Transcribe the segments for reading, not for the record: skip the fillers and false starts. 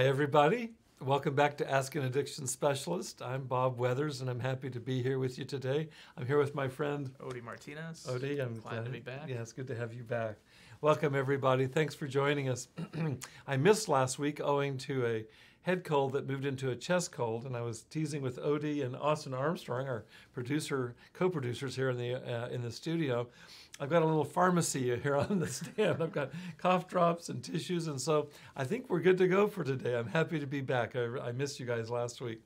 Hi, everybody. Welcome back to Ask an Addiction Specialist. I'm Bob Weathers, and I'm happy to be here with you today. I'm here with my friend Odie Martinez. Odie, I'm glad to be back. Yeah, it's good to have you back. Welcome, everybody. Thanks for joining us. I missed last week owing to a head cold that moved into a chest cold, and I was teasing with Odie and Austin Armstrong, our co-producers here in the studio. I've got a little pharmacy here on the stand. I've got cough drops and tissues, and so I think we're good to go for today. I'm happy to be back. I missed you guys last week.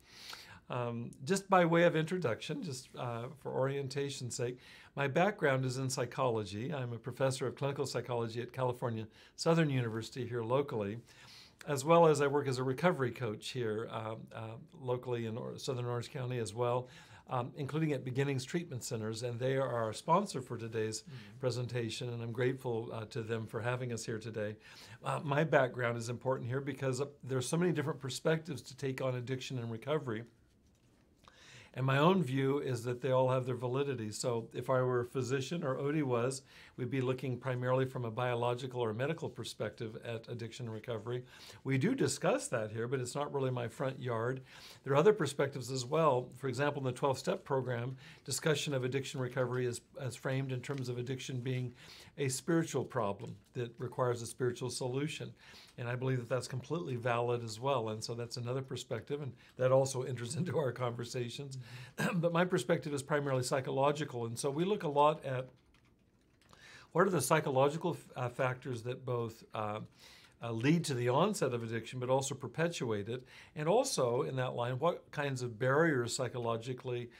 Just by way of introduction, just for orientation's sake, my background is in psychology. I'm a professor of clinical psychology at California Southern University here locally, as well as I work as a recovery coach here locally in Southern Orange County as well, including at Beginnings Treatment Centers, and they are our sponsor for today's presentation, and I'm grateful to them for having us here today. My background is important here because there's so many different perspectives to take on addiction and recovery. And my own view is that they all have their validity. So if I were a physician, or Odie was, we'd be looking primarily from a biological or medical perspective at addiction and recovery. We do discuss that here, but it's not really my front yard. There are other perspectives as well. For example, in the 12-step program, discussion of addiction recovery is framed in terms of addiction being a spiritual problem that requires a spiritual solution. And I believe that that's completely valid as well. And so that's another perspective, and that also enters into our conversations. But my perspective is primarily psychological. And so we look a lot at what are the psychological factors that both lead to the onset of addiction, but also perpetuate it. And also in that line, what kinds of barriers psychologically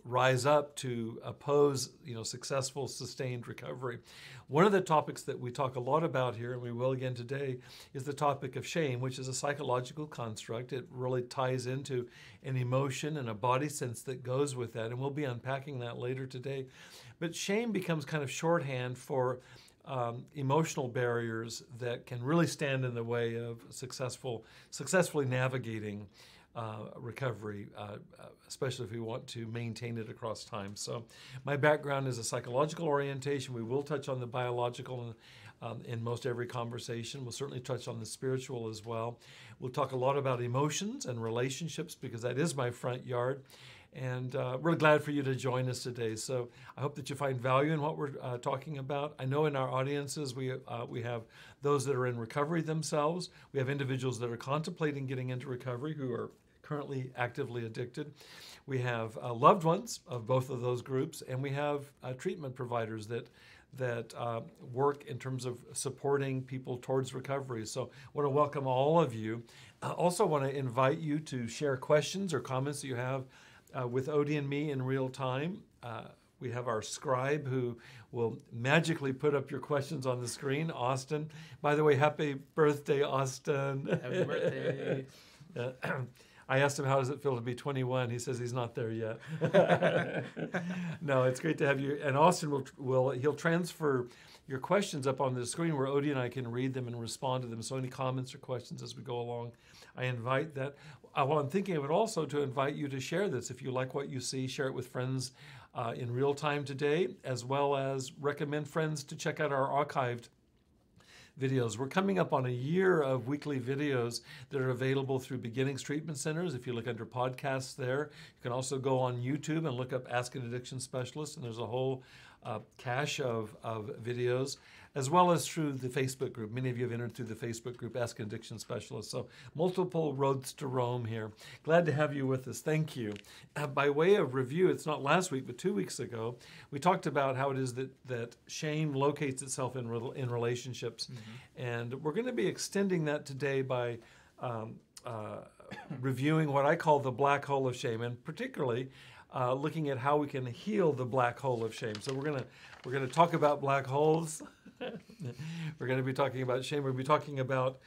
rise up to oppose, successful, sustained recovery. One of the topics that we talk a lot about here, and we will again today, is the topic of shame, which is a psychological construct. It really ties into an emotion and a body sense that goes with that, and we'll be unpacking that later today. But shame becomes kind of shorthand for emotional barriers that can really stand in the way of successfully navigating recovery, especially if we want to maintain it across time. So my background is a psychological orientation. We will touch on the biological in most every conversation. We'll certainly touch on the spiritual as well. We'll talk a lot about emotions and relationships because that is my front yard. And we're glad for you to join us today. So I hope that you find value in what we're talking about. I know in our audiences we have those that are in recovery themselves. We have individuals that are contemplating getting into recovery who are currently actively addicted. We have loved ones of both of those groups, and we have treatment providers that work in terms of supporting people towards recovery. So I want to welcome all of you. I also want to invite you to share questions or comments that you have with Odie and me in real time. We have our scribe who will magically put up your questions on the screen, Austin. By the way, happy birthday, Austin. Happy birthday. I asked him, how does it feel to be 21? He says he's not there yet. No, it's great to have you. And Austin he'll transfer your questions up on the screen where Odie and I can read them and respond to them. So any comments or questions as we go along, I invite that. While I'm thinking of it also to invite you to share this. If you like what you see, share it with friends in real time today, as well as recommend friends to check out our archived videos. We're coming up on a year of weekly videos that are available through Beginnings Treatment Centers. If you look under podcasts there, you can also go on YouTube and look up Ask an Addiction Specialist, and there's a whole cache of videos, as well as through the Facebook group. Many of you have entered through the Facebook group, Ask an Addiction Specialist. So multiple roads to Rome here. Glad to have you with us. Thank you. By way of review, it's not last week, but 2 weeks ago, we talked about how it is that shame locates itself in relationships. And we're going to be extending that today by reviewing what I call the black hole of shame, and particularly looking at how we can heal the black hole of shame. So we're gonna talk about black holes. We're going to be talking about shame. We'll be talking about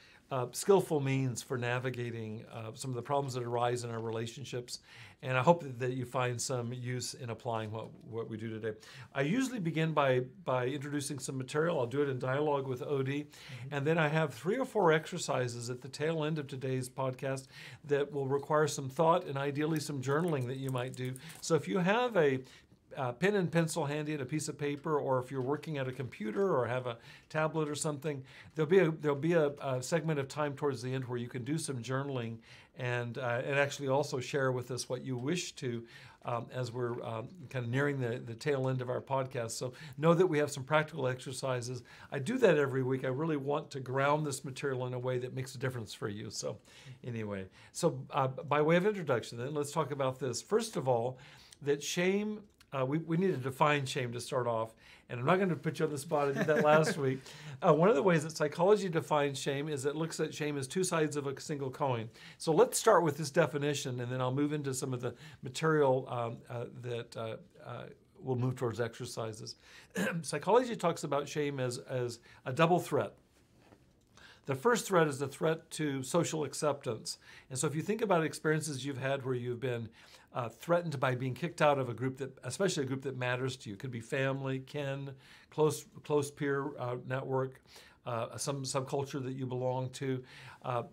skillful means for navigating some of the problems that arise in our relationships. And I hope that you find some use in applying what we do today. I usually begin by introducing some material. I'll do it in dialogue with Odie. And then I have 3 or 4 exercises at the tail end of today's podcast that will require some thought and ideally some journaling that you might do. So if you have a a pen and pencil handy and a piece of paper, or if you're working at a computer or have a tablet or something, there'll be a segment of time towards the end where you can do some journaling and actually also share with us what you wish to as we're kind of nearing the tail end of our podcast. So know that we have some practical exercises. I do that every week. I really want to ground this material in a way that makes a difference for you. So anyway, so by way of introduction then, let's talk about this. First of all, that shame, we need to define shame to start off. And I'm not going to put you on the spot. I did that last week. One of the ways that psychology defines shame is it looks at shame as two sides of a single coin. So let's start with this definition, and then I'll move into some of the material that we'll move towards exercises. Psychology talks about shame as a double threat. The first threat is the threat to social acceptance. And so if you think about experiences you've had where you've been threatened by being kicked out of a group that, especially a group that matters to you, could be family, kin, close peer network, some subculture that you belong to.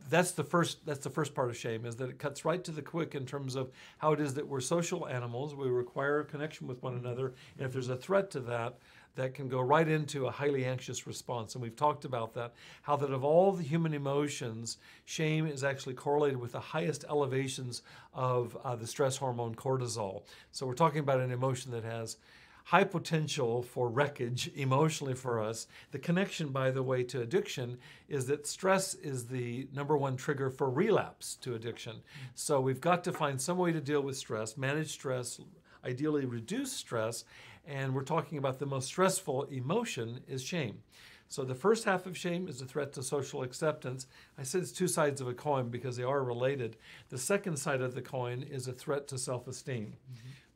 That's the first part of shame, is that it cuts right to the quick in terms of how it is that we're social animals. We require a connection with one another, and if there's a threat to that, that can go right into a highly anxious response. And we've talked about that, how that of all the human emotions, shame is actually correlated with the highest elevations of the stress hormone cortisol. So we're talking about an emotion that has high potential for wreckage emotionally for us. The connection, by the way, to addiction is that stress is the number one trigger for relapse to addiction. So we've got to find some way to deal with stress, manage stress, ideally reduce stress, and we're talking about the most stressful emotion is shame. So the first half of shame is a threat to social acceptance. I said it's two sides of a coin because they are related. The second side of the coin is a threat to self-esteem.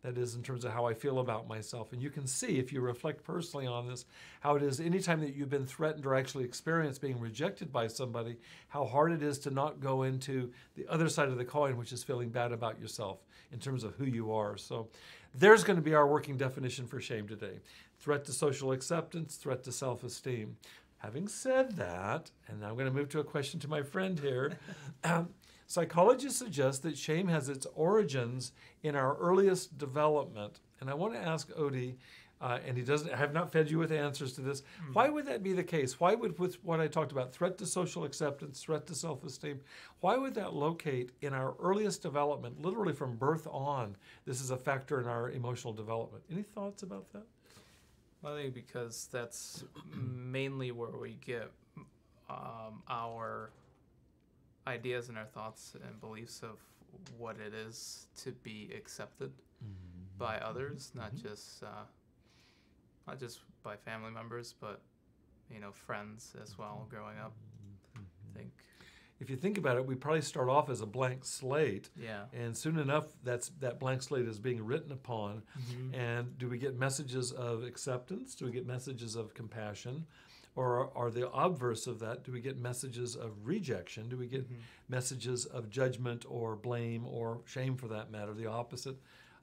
That is in terms of how I feel about myself. And you can see, if you reflect personally on this, how it is anytime that you've been threatened or actually experienced being rejected by somebody, how hard it is to not go into the other side of the coin, which is feeling bad about yourself in terms of who you are. So there's going to be our working definition for shame today. Threat to social acceptance, threat to self-esteem. Having said that, and now I'm going to move to a question to my friend here, psychologists suggest that shame has its origins in our earliest development. And I want to ask Odie, and I have not fed you with answers to this. Why would that be the case? Why would, with what I talked about, threat to social acceptance, threat to self-esteem, why would that locate in our earliest development, literally from birth on? This is a factor in our emotional development. Any thoughts about that? I think because that's mainly where we get our ideas and our thoughts and beliefs of what it is to be accepted by others, not just by family members, but friends as well. Growing up, I think if you think about it, we probably start off as a blank slate, and soon enough, that blank slate is being written upon. And do we get messages of acceptance? Do we get messages of compassion? Or are the obverse of that? Do we get messages of rejection? Do we get messages of judgment or blame or shame, for that matter? The opposite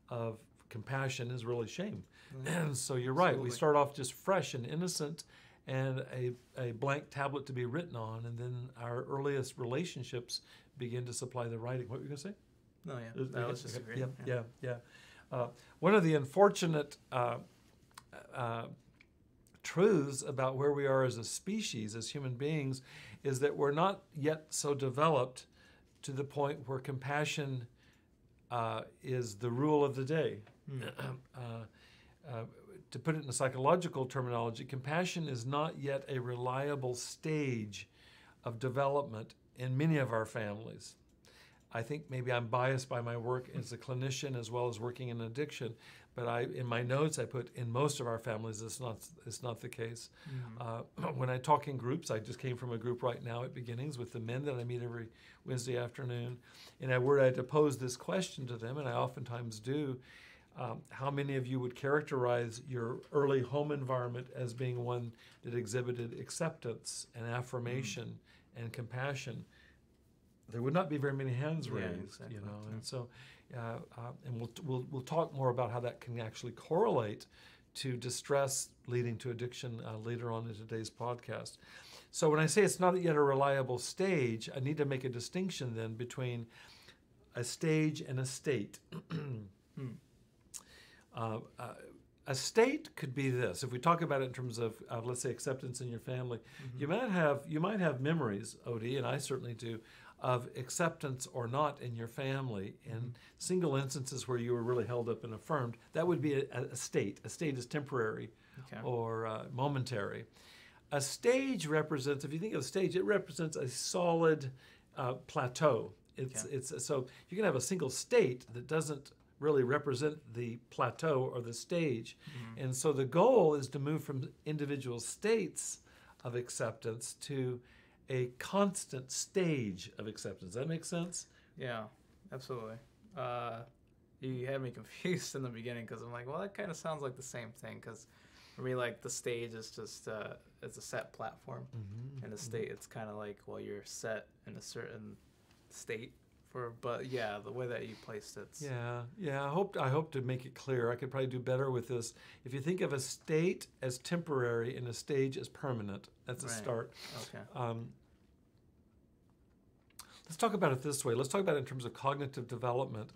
of compassion is really shame. And so you're right. Absolutely. We start off just fresh and innocent, and a blank tablet to be written on, and then our earliest relationships begin to supply the writing. What were you going to say? No, yeah, that was just great. Yeah. One of the unfortunate truths about where we are as a species, as human beings, is that we're not yet so developed to the point where compassion is the rule of the day. To put it in a psychological terminology, compassion is not yet a reliable stage of development in many of our families. I think maybe I'm biased by my work as a clinician as well as working in addiction, but in my notes I put in most of our families it's not the case. When I talk in groups, I just came from a group right now at Beginnings with the men that I meet every Wednesday afternoon, and I had to pose this question to them, and I oftentimes do. How many of you would characterize your early home environment as being one that exhibited acceptance and affirmation and compassion? There would not be very many hands raised, exactly. And so, and we'll talk more about how that can actually correlate to distress leading to addiction later on in today's podcast. So when I say it's not yet a reliable stage, I need to make a distinction then between a stage and a state. a state could be this. If we talk about it in terms of let's say, acceptance in your family, you might have memories, Odie, and I certainly do, of acceptance or not in your family in single instances where you were really held up and affirmed. That would be a state. A state is temporary or momentary. A stage represents, if you think of a stage, it represents a solid plateau. It's so you can have a single state that doesn't really represent the plateau or the stage. And so the goal is to move from individual states of acceptance to a constant stage of acceptance. Does that make sense? Yeah, absolutely. You had me confused in the beginning because I'm like, well, that kind of sounds like the same thing. Because for me, like, the stage is just it's a set platform, and the state, it's kind of like, well, you're set in a certain state for. But yeah, the way that you placed it. Yeah. I hope to make it clear. I could probably do better with this. If you think of a state as temporary and a stage as permanent, that's a start. Okay. Let's talk about it this way. Let's talk about it in terms of cognitive development.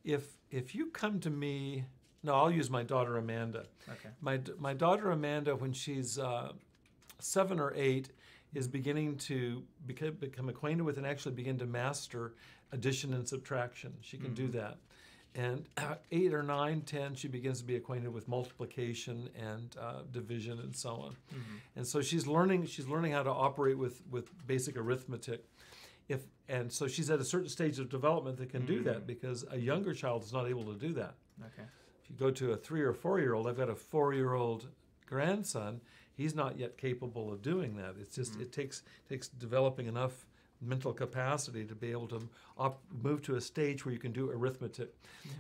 If you come to me, no, I'll use my daughter Amanda. Okay. My daughter Amanda, when she's 7 or 8, is beginning to become acquainted with and actually begin to master addition and subtraction. She can do that. And 8 or 9, 10, she begins to be acquainted with multiplication and division and so on. And so she's learning how to operate with basic arithmetic. And so she's at a certain stage of development that can do that, because a younger child is not able to do that. Okay. If you go to a 3 or 4-year-old, I've got a 4-year-old grandson. He's not yet capable of doing that. It's just it takes developing enough mental capacity to be able to move to a stage where you can do arithmetic.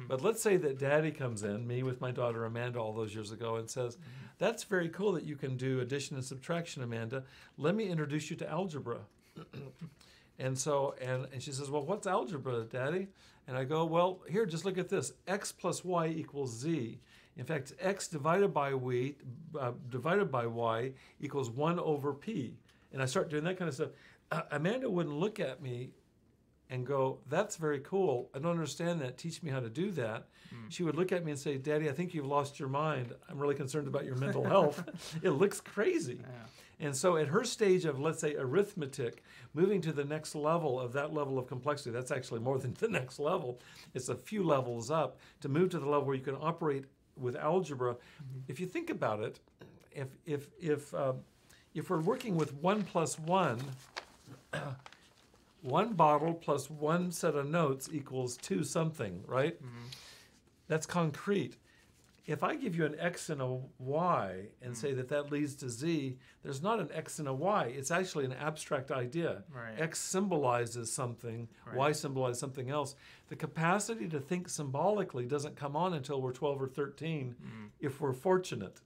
But let's say that Daddy comes in, me with my daughter Amanda all those years ago, and says, that's very cool that you can do addition and subtraction, Amanda. Let me introduce you to algebra. And so, and she says, well, what's algebra, Daddy? And I go, well, here, just look at this. X plus Y equals Z. In fact, X divided by Y equals 1 over P. And I start doing that kind of stuff. Amanda wouldn't look at me and go, that's very cool. I don't understand that. Teach me how to do that. She would look at me and say, Daddy, I think you've lost your mind. I'm really concerned about your mental health. It looks crazy. Yeah. And so at her stage of, let's say, arithmetic, moving to the next level of that level of complexity, that's actually more than the next level. It's a few levels up to move to the level where you can operate with algebra. If you think about it, if we're working with 1 plus 1, 1 bottle plus 1 set of notes equals 2 something, right? That's concrete. If I give you an X and a Y and say that leads to Z, there's not an X and a Y. It's actually an abstract idea. Right. X symbolizes something, Y symbolizes something else. The capacity to think symbolically doesn't come on until we're 12 or 13, if we're fortunate.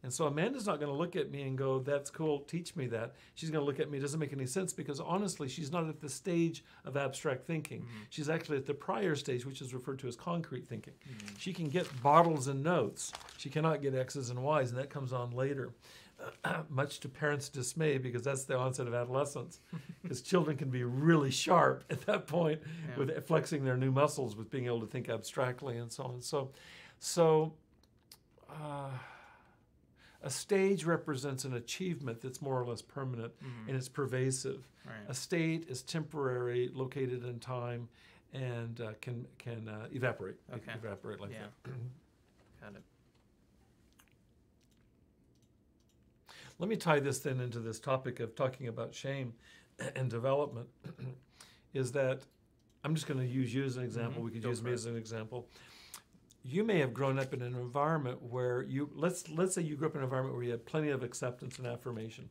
And so Amanda's not going to look at me and go, that's cool, teach me that. She's going to look at me, it doesn't make any sense, because honestly, she's not at the stage of abstract thinking. She's actually at the prior stage, which is referred to as concrete thinking. She can get bottles and notes. She cannot get X's and Y's, and that comes on later. Much to parents' dismay, because that's the onset of adolescence. Because children can be really sharp at that point with flexing their new muscles, with being able to think abstractly and so on. So a stage represents an achievement that's more or less permanent, and it's pervasive. Right. A state is temporary, located in time, and can evaporate. It can evaporate like that. Got it. Let me tie this then into this topic of talking about shame and development. Is that I'm just going to use you as an example. We could use me as an example. You may have grown up in an environment where let's say you grew up in an environment where you had plenty of acceptance and affirmation.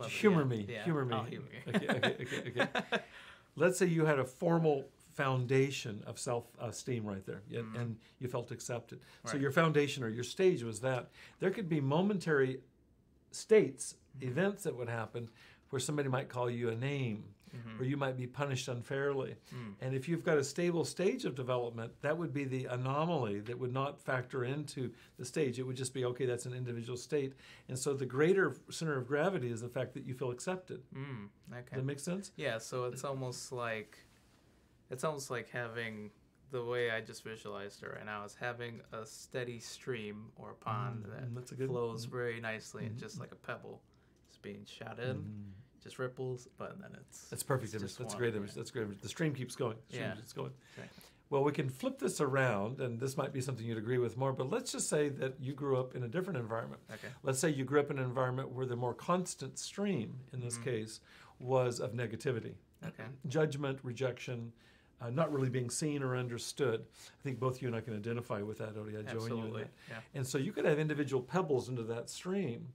Humor me. I'll humor you. Okay. Let's say you had a formal foundation of self-esteem right there, and you felt accepted. So your foundation or your stage was that. There could be momentary states, events that would happen where somebody might call you a name, or you might be punished unfairly. And if you've got a stable stage of development, that would be the anomaly that would not factor into the stage. It would just be, okay, that's an individual state. And so the greater center of gravity is the fact that you feel accepted. Okay. Does that make sense? Yeah, so it's almost like having the way I just visualized it right now is having a steady stream or a pond that's a that good- flows very nicely and just like a pebble. It's being shot in, just ripples, but then it's... That's perfect it's image. just That's a one, great image. yeah. That's a great image. The stream keeps going. The stream Yeah. keeps going. Exactly. Well, we can flip this around, and this might be something you'd agree with more, but let's just say that you grew up in a different environment. Okay. Let's say you grew up in an environment where the more constant stream, in this case, was of negativity. Okay. Judgment, rejection, not really being seen or understood. I think both you and I can identify with that, Odie. I join you in Absolutely. that. Yeah. And so you could have individual pebbles into that stream.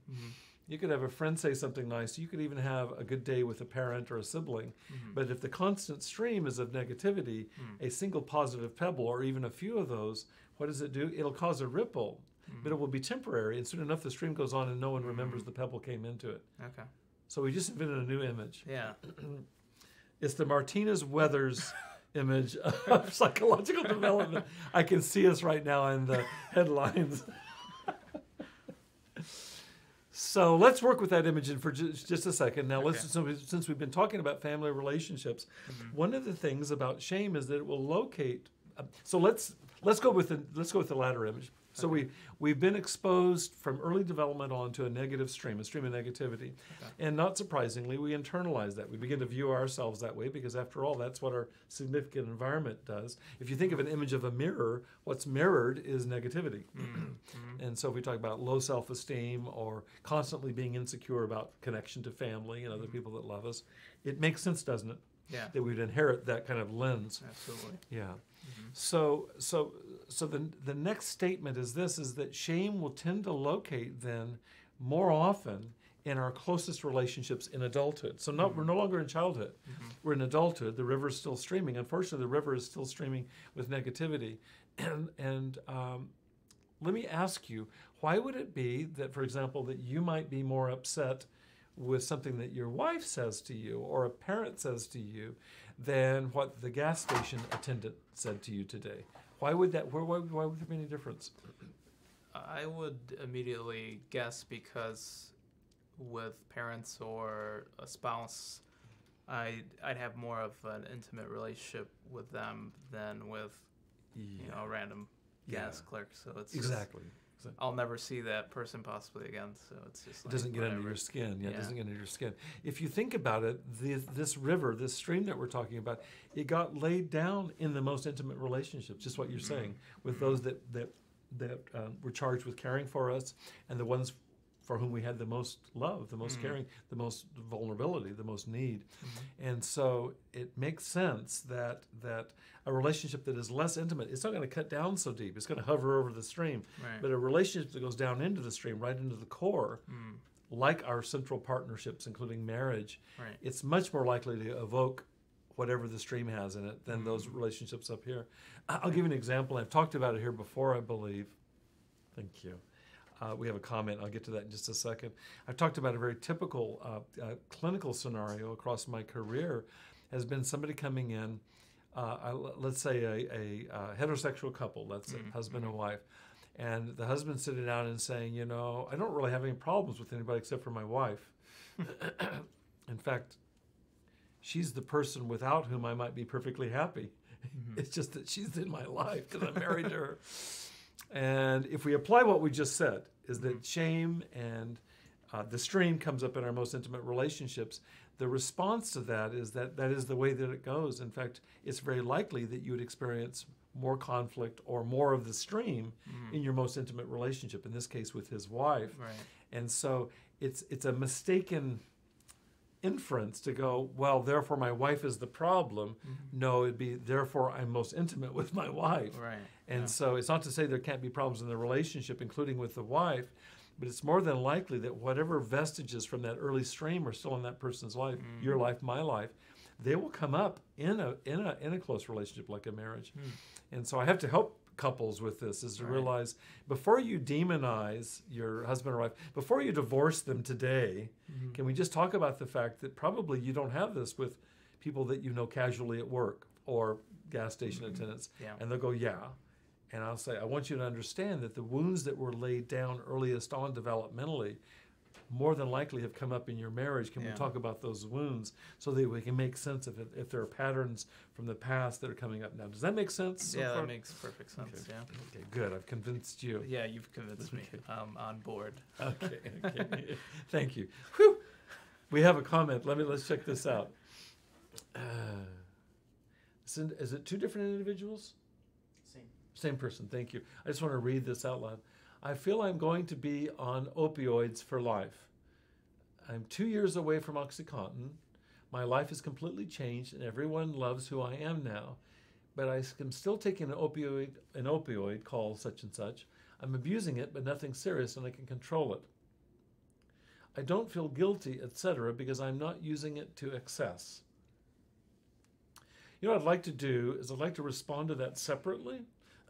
You could have a friend say something nice. You could even have a good day with a parent or a sibling. But if the constant stream is of negativity, a single positive pebble or even a few of those, what does it do? It'll cause a ripple, but it will be temporary. And soon enough, the stream goes on and no one remembers the pebble came into it. Okay. So we just invented a new image. Yeah. It's the Martinez Weathers image of psychological development. I can see us right now in the headlines. So let's work with that image for just a second. Now, since we've been talking about family relationships, one of the things about shame is that it will locate. So let's go with the latter image. So we've been exposed from early development on to a stream of negativity. And not surprisingly, we internalize that. We begin to view ourselves that way because after all, that's what our significant environment does. If you think of an image of a mirror, what's mirrored is negativity. And so if we talk about low self-esteem or constantly being insecure about connection to family and other people that love us, it makes sense, doesn't it? Yeah. That we'd inherit that kind of lens. Absolutely. Yeah. So the next statement is this, is that shame will tend to locate then more often in our closest relationships in adulthood. So we're no longer in childhood. We're in adulthood. The river is still streaming. Unfortunately, the river is still streaming with negativity. And let me ask you, why would it be that, for example, that you might be more upset with something that your wife says to you or a parent says to you than what the gas station attendant said to you today? Why would that? Why would there be any difference? I would immediately guess because with parents or a spouse, I'd have more of an intimate relationship with them than with a random gas clerk. So it's Exactly. I'll never see that person possibly again. So it's just It doesn't get under your skin. Yeah, it doesn't get under your skin. If you think about it, this river, this stream that we're talking about, it got laid down in the most intimate relationships, just what you're saying, with those that were charged with caring for us and the ones for whom we had the most love, the most caring, the most vulnerability, the most need. And so it makes sense that a relationship that is less intimate, it's not going to cut down so deep. It's going to hover over the stream. Right. But a relationship that goes down into the stream, right into the core, like our central partnerships, including marriage, it's much more likely to evoke whatever the stream has in it than those relationships up here. I'll give you an example. I've talked about it here before, I believe. Thank you. We have a comment. I'll get to that in just a second. I've talked about a very typical clinical scenario across my career has been somebody coming in, let's say a heterosexual couple, let's say husband and wife, and the husband sitting down and saying, I don't really have any problems with anybody except for my wife. In fact, she's the person without whom I might be perfectly happy. It's just that she's in my life because I'm married to her. And if we apply what we just said, is that shame and the stream comes up in our most intimate relationships, the response to that is that is the way that it goes. In fact, it's very likely that you would experience more conflict or more of the stream in your most intimate relationship, in this case with his wife. Right. And so it's a mistaken inference to go, well, therefore my wife is the problem. No, it'd be, therefore I'm most intimate with my wife. Right. And so it's not to say there can't be problems in the relationship, including with the wife, but it's more than likely that whatever vestiges from that early stream are still in that person's life, your life, my life, they will come up in a close relationship like a marriage. And so I have to help couples with this, is to realize before you demonize your husband or wife, before you divorce them today, can we just talk about the fact that probably you don't have this with people that you know casually at work or gas station attendants, and they'll go, and I'll say, I want you to understand that the wounds that were laid down earliest on developmentally more than likely have come up in your marriage. Can we talk about those wounds so that we can make sense of it, if there are patterns from the past that are coming up now? Does that make sense? So Yeah, far? that makes perfect sense. Okay. Yeah. Okay, good. I've convinced you. Yeah, you've convinced me. I'm on board. Okay. Thank you. Whew. We have a comment. Let's check this out. Is it two different individuals? Same person. Thank you. I just want to read this out loud. I feel I'm going to be on opioids for life. I'm 2 years away from OxyContin. My life is completely changed, and everyone loves who I am now. But I am still taking an opioid called such and such. I'm abusing it, but nothing serious, and I can control it. I don't feel guilty, etc., because I'm not using it to excess. You know what I'd like to do is I'd like to respond to that separately.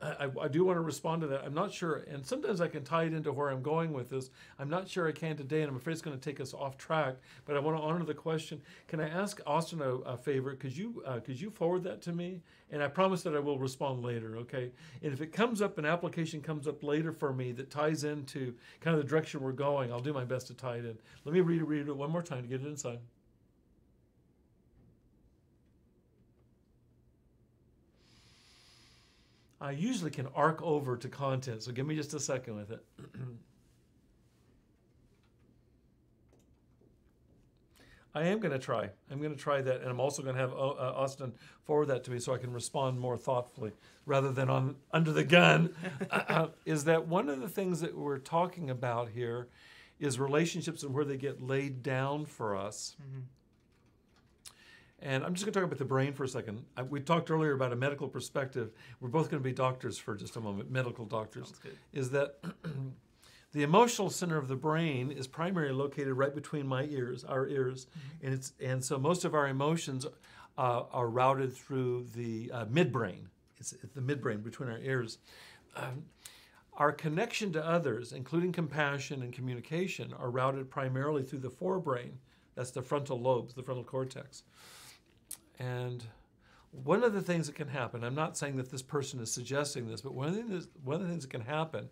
I do want to respond to that. I'm not sure, and sometimes I can tie it into where I'm going with this. I'm not sure I can today, and I'm afraid it's going to take us off track, but I want to honor the question. Can I ask Austin a favor? Could you forward that to me? And I promise that I will respond later, okay? And if it comes up, an application comes up later for me that ties into kind of the direction we're going, I'll do my best to tie it in. Let me read it one more time to get it inside. I usually can arc over to content, so give me just a second with it. I am going to try. I'm going to try that, and I'm also going to have Austin forward that to me so I can respond more thoughtfully rather than under the gun. Is that one of the things that we're talking about here is relationships and where they get laid down for us. Mm-hmm. And I'm just going to talk about the brain for a second. We talked earlier about a medical perspective. We're both going to be doctors for just a moment, medical doctors. Sounds good. Is that the emotional center of the brain is primarily located right between our ears, mm-hmm. and so most of our emotions are routed through the midbrain. It's the midbrain between our ears. Our connection to others, including compassion and communication, are routed primarily through the forebrain. That's the frontal lobes, the frontal cortex. And one of the things that can happen, I'm not saying that this person is suggesting this, but one of the things that can happen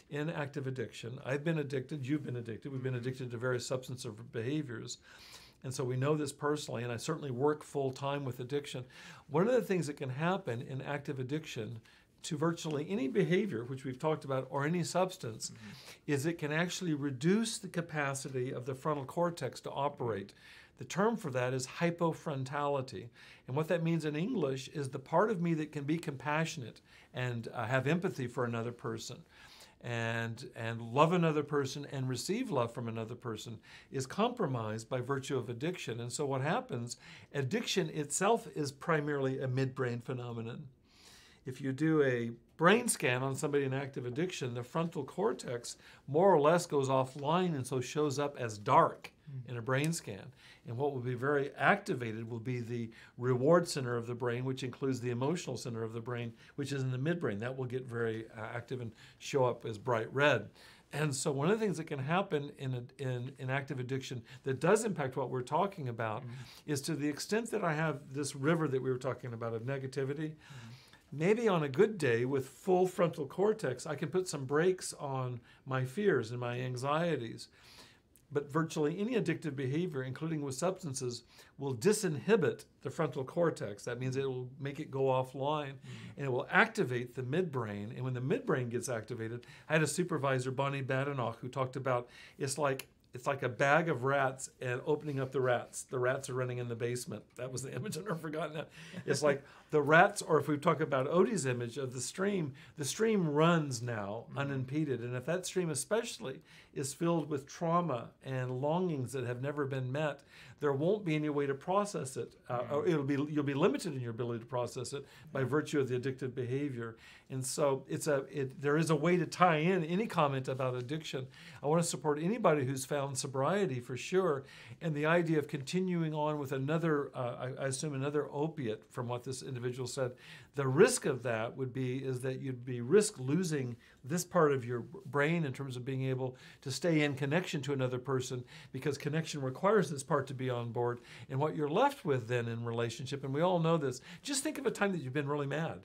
in active addiction, I've been addicted, you've been addicted, we've been addicted to various substance behaviors. And so we know this personally, and I certainly work full time with addiction. One of the things that can happen in active addiction to virtually any behavior, which we've talked about, or any substance, mm-hmm. is it can actually reduce the capacity of the frontal cortex to operate. The term for that is hypofrontality. And what that means in English is the part of me that can be compassionate and have empathy for another person and love another person and receive love from another person is compromised by virtue of addiction. And so what happens, addiction itself is primarily a midbrain phenomenon. If you do a brain scan on somebody in active addiction, the frontal cortex more or less goes offline and so shows up as dark in a brain scan. And what will be very activated will be the reward center of the brain, which includes the emotional center of the brain, which is in the midbrain. That will get very active and show up as bright red. And so one of the things that can happen in active addiction that does impact what we're talking about is to the extent that I have this river that we were talking about of negativity, maybe on a good day with full frontal cortex, I can put some brakes on my fears and my anxieties. But virtually any addictive behavior, including with substances, will disinhibit the frontal cortex. That means it will make it go offline, and it will activate the midbrain. And when the midbrain gets activated, I had a supervisor, Bonnie Badenoch, who talked about it's like a bag of rats and opening up the rats. The rats are running in the basement. That was the image. I've never forgotten that. It's like the rats, or if we talk about Odie's image of the stream runs now unimpeded. And if that stream especially is filled with trauma and longings that have never been met, there won't be any way to process it. Or you'll be limited in your ability to process it by virtue of the addictive behavior. And so there is a way to tie in any comment about addiction. I want to support anybody who's found sobriety for sure, and the idea of continuing on with another, I assume another opiate from what this individual said. The risk of that is that you'd be risk losing this part of your brain in terms of being able to stay in connection to another person, because connection requires this part to be on board. And what you're left with then in relationship, and we all know this, just think of a time that you've been really mad.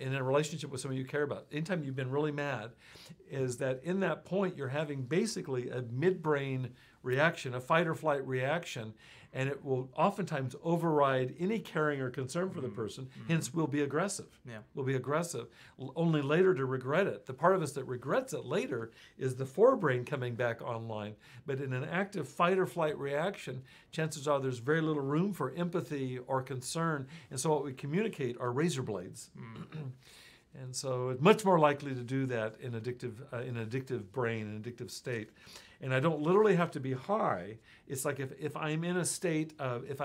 in a relationship with someone you care about, anytime you've been really mad, is that in that point you're having basically a midbrain reaction, a fight or flight reaction, and it will oftentimes override any caring or concern for the person. Hence, we'll be aggressive. Yeah. We'll be aggressive, only later to regret it. The part of us that regrets it later is the forebrain coming back online. But in an active fight or flight reaction, chances are there's very little room for empathy or concern. And so what we communicate are razor blades. And so it's much more likely to do that in addictive brain, an addictive state. And I don't literally have to be high. It's like if I'm in a state of, if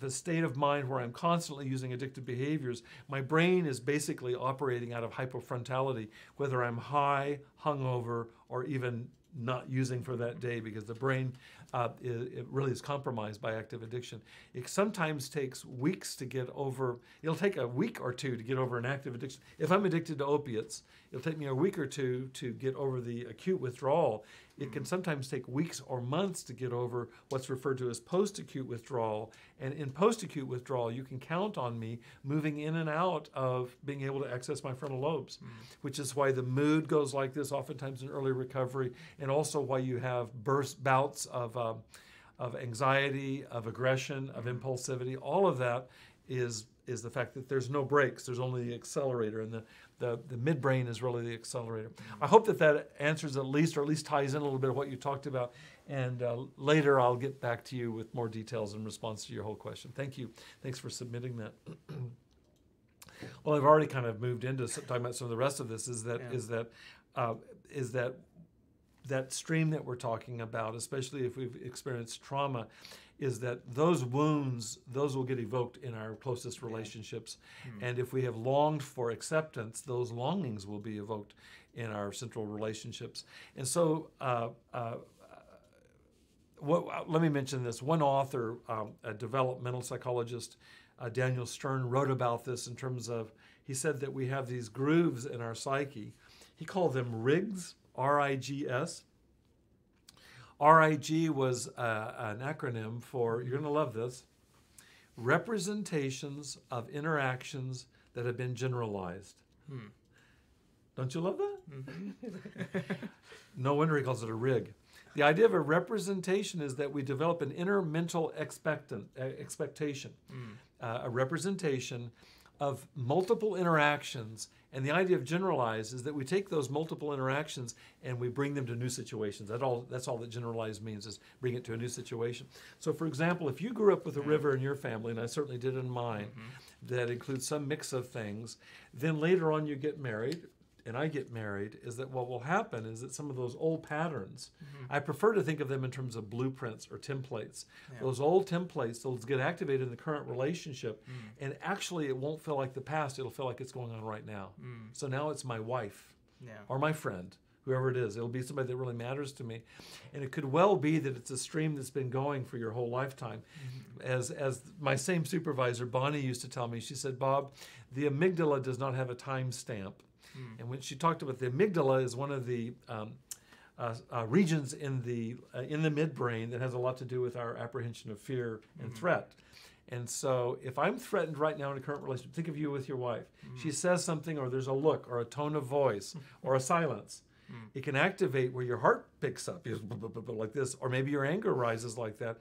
a state of mind where I'm constantly using addictive behaviors, my brain is basically operating out of hypofrontality, whether I'm high, hungover, or even not using for that day, because the brain it really is compromised by active addiction. It sometimes takes weeks to get over, it'll take a week or two to get over an active addiction. If I'm addicted to opiates, it'll take me a week or two to get over the acute withdrawal. It can sometimes take weeks or months to get over what's referred to as post-acute withdrawal. And in post-acute withdrawal, you can count on me moving in and out of being able to access my frontal lobes, which is why the mood goes like this oftentimes in early recovery, and also why you have bouts of anxiety, of aggression, of impulsivity. All of that is the fact that there's no brakes, there's only the accelerator, and the midbrain is really the accelerator. I hope that answers at least, or at least ties in a little bit of what you talked about, and later I'll get back to you with more details in response to your whole question. Thank you. Thanks for submitting that. Well, I've already kind of moved into talking about some of the rest of this, is that stream that we're talking about, especially if we've experienced trauma, is that those wounds, those will get evoked in our closest relationships. And if we have longed for acceptance, those longings will be evoked in our central relationships. And so let me mention this. One author, a developmental psychologist, Daniel Stern, wrote about this in terms of, he said that we have these grooves in our psyche. He called them RIGs, R-I-G-S. RIG was an acronym for, you're going to love this, representations of interactions that have been generalized. Don't you love that? No wonder he calls it a rig. The idea of a representation is that we develop an inner mental expectation, a representation of multiple interactions. And the idea of generalize is that we take those multiple interactions and we bring them to new situations. That's all that generalize means, is bring it to a new situation. So for example, if you grew up with a river in your family, and I certainly did in mine, that includes some mix of things, then later on you get married, and I get married, is that what will happen is that some of those old patterns, I prefer to think of them in terms of blueprints or templates. Those old templates, those get activated in the current relationship, and actually it won't feel like the past, it'll feel like it's going on right now. So now it's my wife or my friend, whoever it is. It'll be somebody that really matters to me. And it could well be that it's a stream that's been going for your whole lifetime. As my same supervisor, Bonnie, used to tell me, she said, Bob, the amygdala does not have a time stamp. And when she talked about the amygdala is one of the regions in the midbrain that has a lot to do with our apprehension of fear and threat. And so if I'm threatened right now in a current relationship, think of you with your wife. She says something, or there's a look or a tone of voice or a silence. It can activate where your heart picks up like this, or maybe your anger rises like that.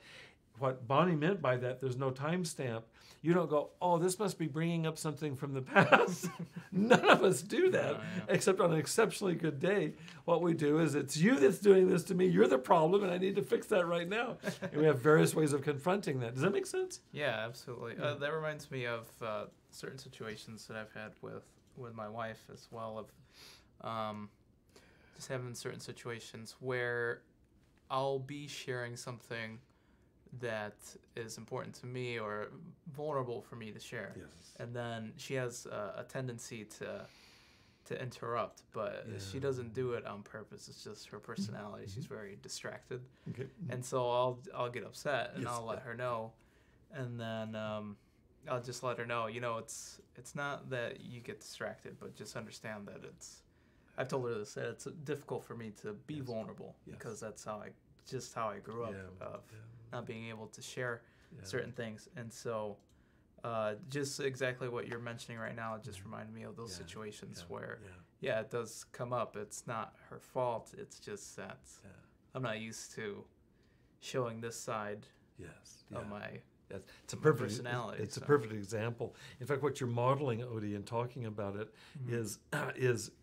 What Bonnie meant by that, there's no time stamp. You don't go, oh, this must be bringing up something from the past. None of us do that, except on an exceptionally good day. What we do is, it's you that's doing this to me. You're the problem, and I need to fix that right now. And we have various ways of confronting that. Does that make sense? Yeah, absolutely. That reminds me of certain situations that I've had with my wife as well, of just having certain situations where I'll be sharing something that is important to me or vulnerable for me to share. And then she has a tendency to interrupt, but she doesn't do it on purpose. It's just her personality. She's very distracted. And so I'll get upset, and I'll let her know. And then I'll just let her know, it's not that you get distracted, but just understand that I've told her this, that it's difficult for me to be vulnerable because that's how I grew up, of not being able to share certain things. And so just exactly what you're mentioning right now. It just reminded me of those situations where, it does come up. It's not her fault. It's just that I'm not used to showing this side of my it's a perfect personality. It's a perfect example. In fact, what you're modeling, Odie, and talking about it is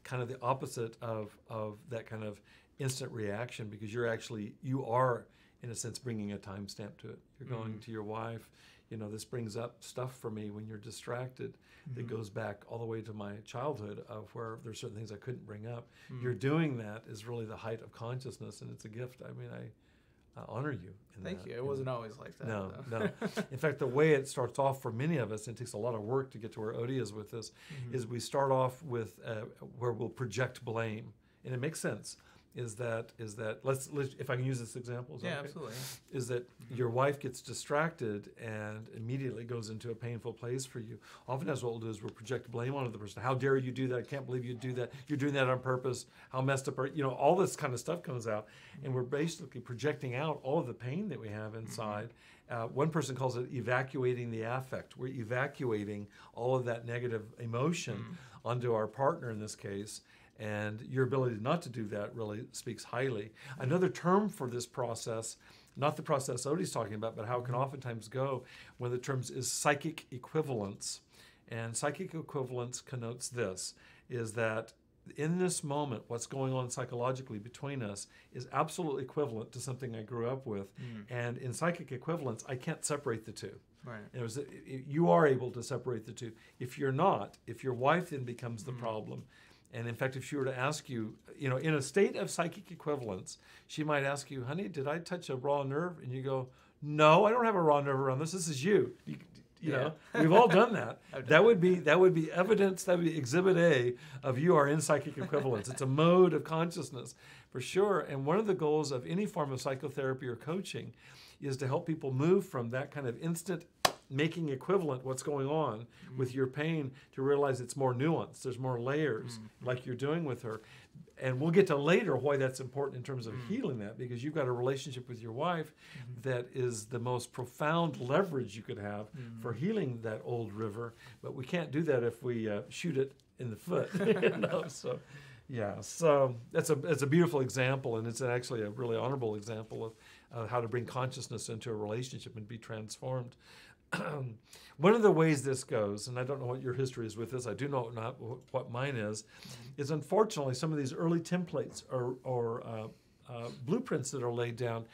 kind of the opposite of that kind of instant reaction, because you are in a sense bringing a timestamp to it. You're going to your wife, this brings up stuff for me when you're distracted that goes back all the way to my childhood, of where there's certain things I couldn't bring up. You're doing that is really the height of consciousness, and it's a gift. I mean, I honor you in Thank that. you. It wasn't always like that. No. In fact, the way it starts off for many of us, and it takes a lot of work to get to where Odie is with this, is we start off with where we'll project blame. And it makes sense. Is that let's if I can use this example, is that okay? Absolutely. Is that your wife gets distracted and immediately goes into a painful place for you. Oftentimes what we'll do is we'll project blame onto the person. How dare you do that? I can't believe you do that. You're doing that on purpose. How messed up are you? All this kind of stuff comes out, and we're basically projecting out all of the pain that we have inside. One person calls it evacuating the affect. We're evacuating all of that negative emotion onto our partner in this case. And your ability not to do that really speaks highly. Another term for this process, not the process Odie's talking about, but how it can oftentimes go, one of the terms is psychic equivalence. And psychic equivalence connotes this, is that in this moment, what's going on psychologically between us is absolutely equivalent to something I grew up with. And in psychic equivalence, I can't separate the two. Right. You are able to separate the two. If you're not, if your wife then becomes the problem, and in fact, if she were to ask you, in a state of psychic equivalence, she might ask you, honey, did I touch a raw nerve? And you go, no, I don't have a raw nerve around this. This is you. You know, we've all done that. That would be evidence, that would be exhibit A of you are in psychic equivalence. It's a mode of consciousness for sure. And one of the goals of any form of psychotherapy or coaching is to help people move from that kind of instant making equivalent what's going on with your pain to realize it's more nuanced. There's more layers like you're doing with her. And we'll get to later why that's important in terms of healing that, because you've got a relationship with your wife that is the most profound leverage you could have for healing that old river. But we can't do that if we shoot it in the foot. So, so it's a beautiful example, and it's actually a really honorable example of how to bring consciousness into a relationship and be transformed. One of the ways this goes, and I don't know what your history is with this, I do know not what mine is unfortunately some of these early templates or blueprints that are laid down,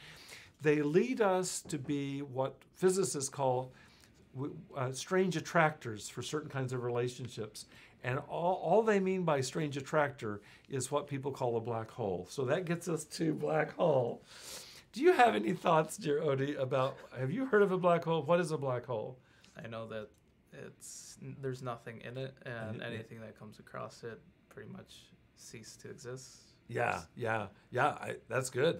they lead us to be what physicists call strange attractors for certain kinds of relationships. And all they mean by strange attractor is what people call a black hole. So that gets us to black hole. Do you have any thoughts, dear Odie, about, have you heard of a black hole? What is a black hole? I know that there's nothing in it, and anything that comes across it pretty much cease to exist. That's good.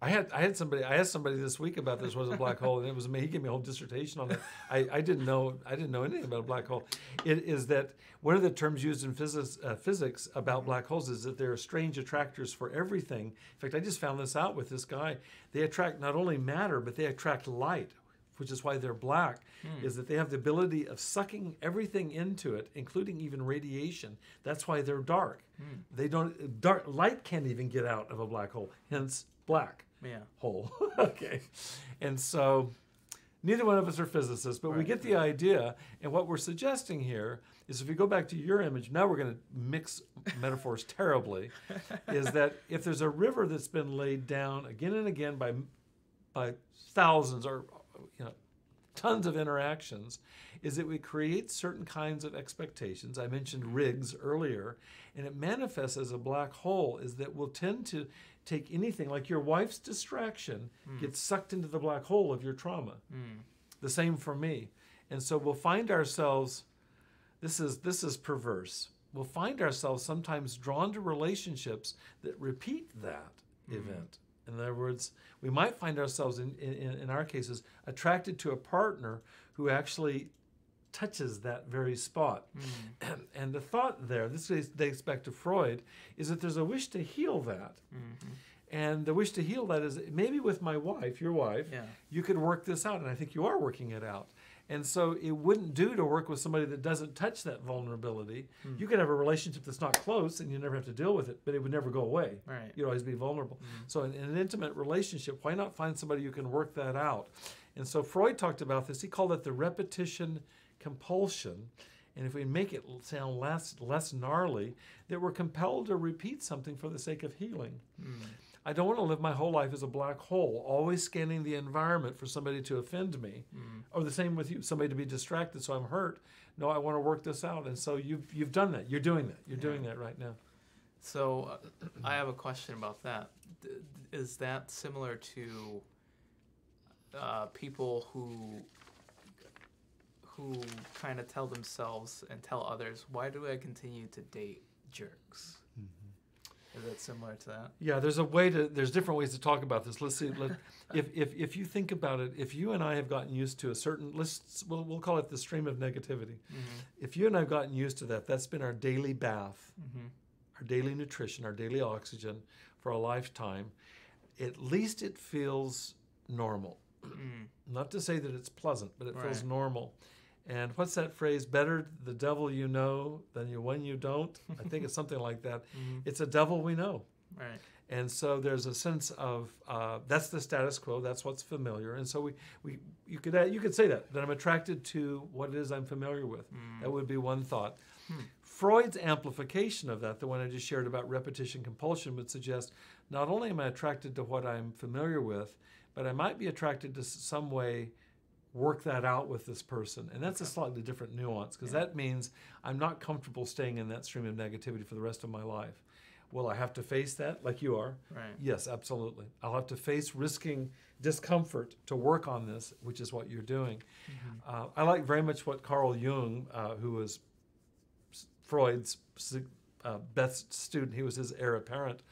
I asked somebody this week about this, what is a black hole, and it was me. He gave me a whole dissertation on it. I didn't know anything about a black hole. It is that one of the terms used in physics about black holes is that they're strange attractors for everything. In fact, I just found this out with this guy. They attract not only matter, but they attract light, which is why they're black, is that they have the ability of sucking everything into it, including even radiation. That's why they're dark. Light can't even get out of a black hole, hence black hole. Okay. And so neither one of us are physicists, but we get the idea. And what we're suggesting here is, if we go back to your image, now we're going to mix metaphors terribly, is that if there's a river that's been laid down again and again by thousands or tons of interactions, is that we create certain kinds of expectations. I mentioned rigs earlier, and it manifests as a black hole, is that we'll tend to take anything, like your wife's distraction gets sucked into the black hole of your trauma. The same for me. And so we'll find ourselves, this is perverse, we'll find ourselves sometimes drawn to relationships that repeat that event. In other words, we might find ourselves, in our cases, attracted to a partner who actually touches that very spot. And the thought there, this dates back to Freud, is that there's a wish to heal that. And the wish to heal that is maybe with my wife, your wife, Yeah. you could work this out. And I think you are working it out. And so it wouldn't do to work with somebody that doesn't touch that vulnerability. You could have a relationship that's not close and you never have to deal with it, but it would never go away. Right. You'd always be vulnerable. So in an intimate relationship, why not find somebody who can work that out? And so Freud talked about this. He called it the repetition compulsion. And if we make it sound less gnarly, that we're compelled to repeat something for the sake of healing. I don't want to live my whole life as a black hole, always scanning the environment for somebody to offend me. Or the same with you, somebody to be distracted so I'm hurt. No, I want to work this out. And so you've done that. You're doing that. You're doing that right now. So I have a question about that. Is that similar to people who kind of tell themselves and tell others, why do I continue to date jerks? Is that similar to that? Yeah, there's different ways to talk about this. Let's see. If you think about it, if you and I have gotten used to a certain, we'll call it the stream of negativity. If you and I have gotten used to that, that's been our daily bath, our daily nutrition, our daily oxygen for a lifetime. At least it feels normal. Not to say that it's pleasant, but it feels normal. And what's that phrase? Better the devil you know than the one you don't. I think it's something like that. It's a devil we know. Right. And so there's a sense of that's the status quo. That's what's familiar. And so you could say that I'm attracted to what it is I'm familiar with. That would be one thought. Freud's amplification of that, the one I just shared about repetition compulsion, would suggest not only am I attracted to what I'm familiar with, but I might be attracted to some way work that out with this person. And that's a slightly different nuance, because that means I'm not comfortable staying in that stream of negativity for the rest of my life. Will I have to face that like you are? Right. Yes, absolutely. I'll have to face risking discomfort to work on this, which is what you're doing. I like very much what Carl Jung, who was Freud's best student, he was his heir apparent.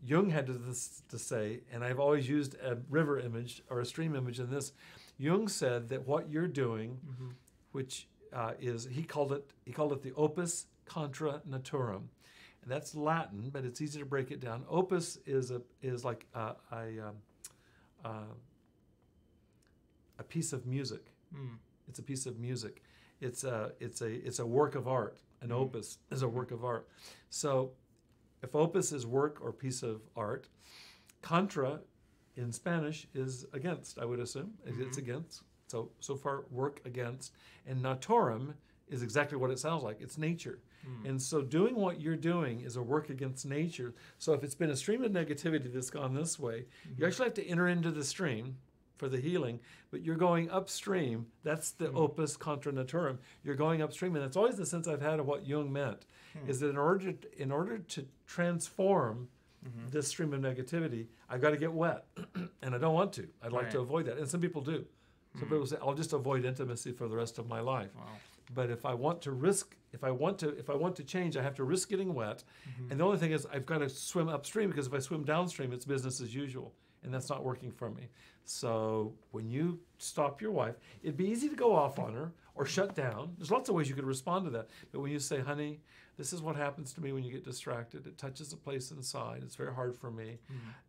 Jung had to say, and I've always used a river image or a stream image in this. Jung said that what you're doing, which is he called it the opus contra naturam, and that's Latin, but it's easy to break it down. Opus is like a piece of music. It's a piece of music. It's a work of art. An opus is a work of art. So, if opus is work or piece of art, contra in Spanish is against, I would assume. It's against. So far, work against. And naturam is exactly what it sounds like. It's nature. And so doing what you're doing is a work against nature. So if it's been a stream of negativity that's gone this way, you actually have to enter into the stream for the healing, but you're going upstream. That's the opus contra naturam. You're going upstream, and that's always the sense I've had of what Jung meant, is that in order to transform this stream of negativity, I've got to get wet, and I don't want to. I'd like to avoid that, and some people do. Some people say, "I'll just avoid intimacy for the rest of my life." Wow. But if I want to change, I have to risk getting wet, and the only thing is I've got to swim upstream, because if I swim downstream, it's business as usual, and that's not working for me. So when you stop your wife, it'd be easy to go off on her or shut down. There's lots of ways you could respond to that. But when you say, honey, this is what happens to me when you get distracted. It touches a place inside. It's very hard for me.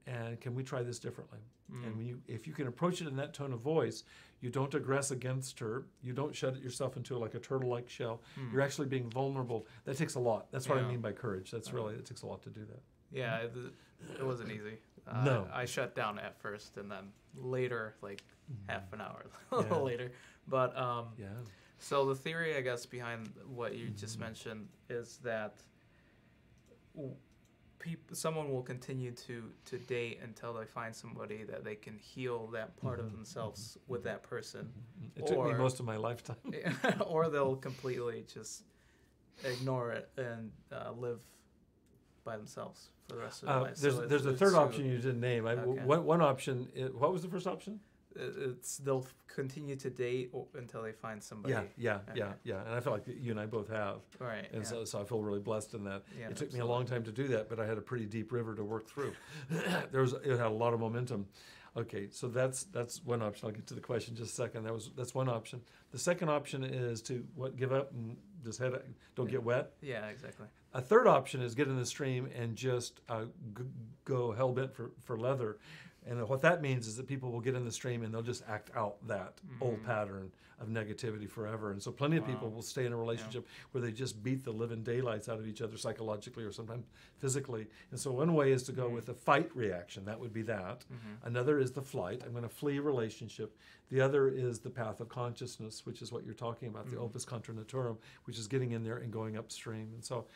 And can we try this differently? And if you can approach it in that tone of voice, you don't aggress against her. You don't shut yourself into like a turtle-like shell. You're actually being vulnerable. That takes a lot. That's what I mean by courage. It takes a lot to do that. Yeah, it wasn't easy. No. I shut down at first, and then later, like half an hour a little later. But so the theory, I guess, behind what you just mentioned is that someone will continue to date until they find somebody that they can heal that part of themselves with that person. It took me most of my lifetime. Or they'll completely just ignore it and live by themselves for the rest of their life. There's a third option you didn't name. One option, what was the first option? They'll continue to date until they find somebody. Yeah. And I feel like you and I both have. Right. And so I feel really blessed in that. Yeah, it took me a long time to do that, but I had a pretty deep river to work through. It had a lot of momentum. Okay, so that's one option. I'll get to the question in just a second. That's one option. The second option is to give up and just head, don't get wet. Yeah, exactly. A third option is get in the stream and just go hell-bent for leather. And what that means is that people will get in the stream and they'll just act out that old pattern of negativity forever. And so plenty of people will stay in a relationship where they just beat the living daylights out of each other psychologically or sometimes physically. And so one way is to go with the fight reaction. That would be that. Another is the flight. I'm going to flee relationship. The other is the path of consciousness, which is what you're talking about, the opus contra naturam, which is getting in there and going upstream. And so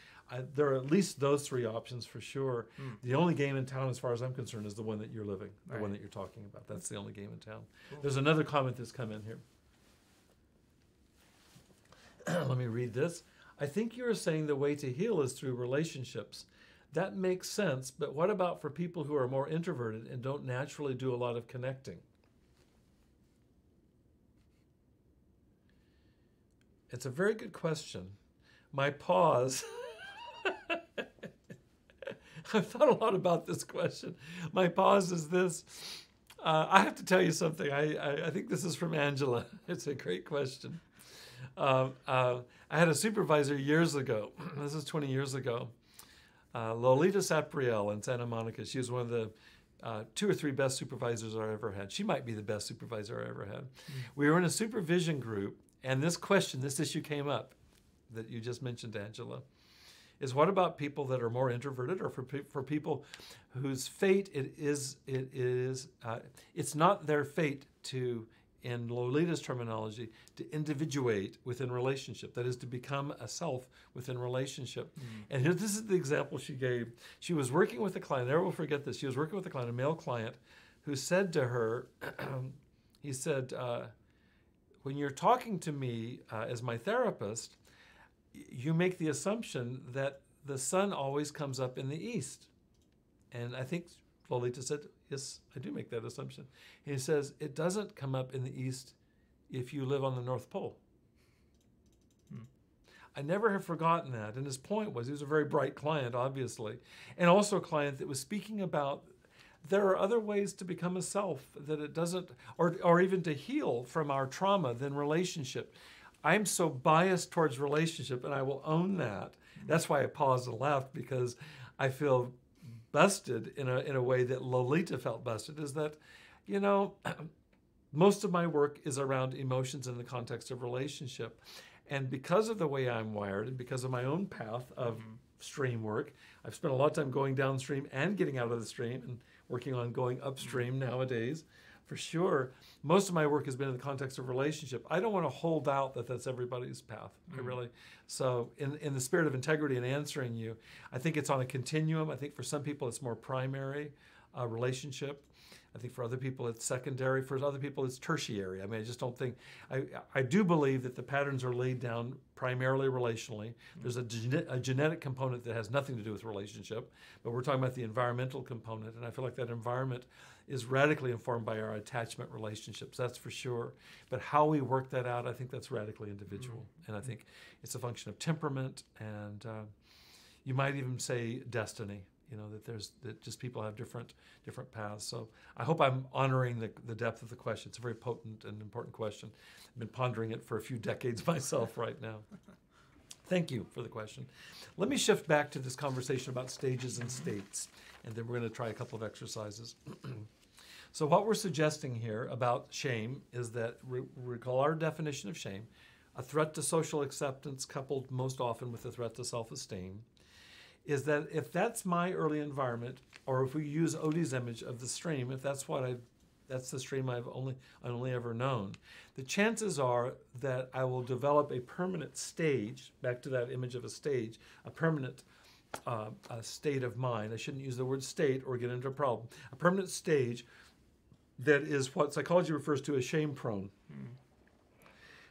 there are at least those three options for sure. The only game in town, as far as I'm concerned, is the one that you're living, the one that you're talking about. That's the only game in town. Cool. There's another comment that's come in here. Let me read this. I think you are saying the way to heal is through relationships. That makes sense, but what about for people who are more introverted and don't naturally do a lot of connecting? It's a very good question. My pause... I've thought a lot about this question. My pause is this. I have to tell you something. I think this is from Angela. It's a great question. I had a supervisor years ago. This is 20 years ago. Lolita Sapriel in Santa Monica. She was one of the 2 or 3 best supervisors I ever had. She might be the best supervisor I ever had. We were in a supervision group, and this issue came up that you just mentioned, Angela. Is what about people that are more introverted, or for people whose fate it's not their fate to, in Lolita's terminology, to individuate within relationship. That is, to become a self within relationship. And here, this is the example she gave. She was working with a client, I never will forget this. She was working with a client, a male client, who said to her, he said, when you're talking to me as my therapist, you make the assumption that the sun always comes up in the east. And I think Lolita said, yes, I do make that assumption. And he says, it doesn't come up in the east if you live on the North Pole. I never have forgotten that. And his point was, he was a very bright client, obviously, and also a client that was speaking about there are other ways to become a self, that it doesn't, or even to heal from our trauma than relationship. I'm so biased towards relationship, and I will own that. That's why I paused and laughed, because I feel busted in a way that Lolita felt busted, is that, you know, most of my work is around emotions in the context of relationship. And because of the way I'm wired and because of my own path of stream work, I've spent a lot of time going downstream and getting out of the stream and working on going upstream nowadays. For sure, most of my work has been in the context of relationship. I don't want to hold out that that's everybody's path. I really. So in the spirit of integrity and answering you, I think it's on a continuum. I think for some people it's more primary relationship. I think for other people it's secondary. For other people it's tertiary. I mean, I just don't think, I do believe that the patterns are laid down primarily relationally. There's a genetic component that has nothing to do with relationship, but we're talking about the environmental component, and I feel like that environment is radically informed by our attachment relationships, that's for sure. But how we work that out, I think that's radically individual. And I think it's a function of temperament, and you might even say destiny. You know, that just people have different paths. So I hope I'm honoring the depth of the question. It's a very potent and important question. I've been pondering it for a few decades myself right now. Thank you for the question. Let me shift back to this conversation about stages and states, and then we're going to try a couple of exercises. So what we're suggesting here about shame is that, recall our definition of shame, a threat to social acceptance coupled most often with a threat to self-esteem, is that if that's my early environment, or if we use Odie's image of the stream, if that's that's the stream I've only ever known, the chances are that I will develop a permanent stage, back to that image of a stage, a permanent a state of mind. I shouldn't use the word state or get into a problem. A permanent stage that is what psychology refers to as shame-prone.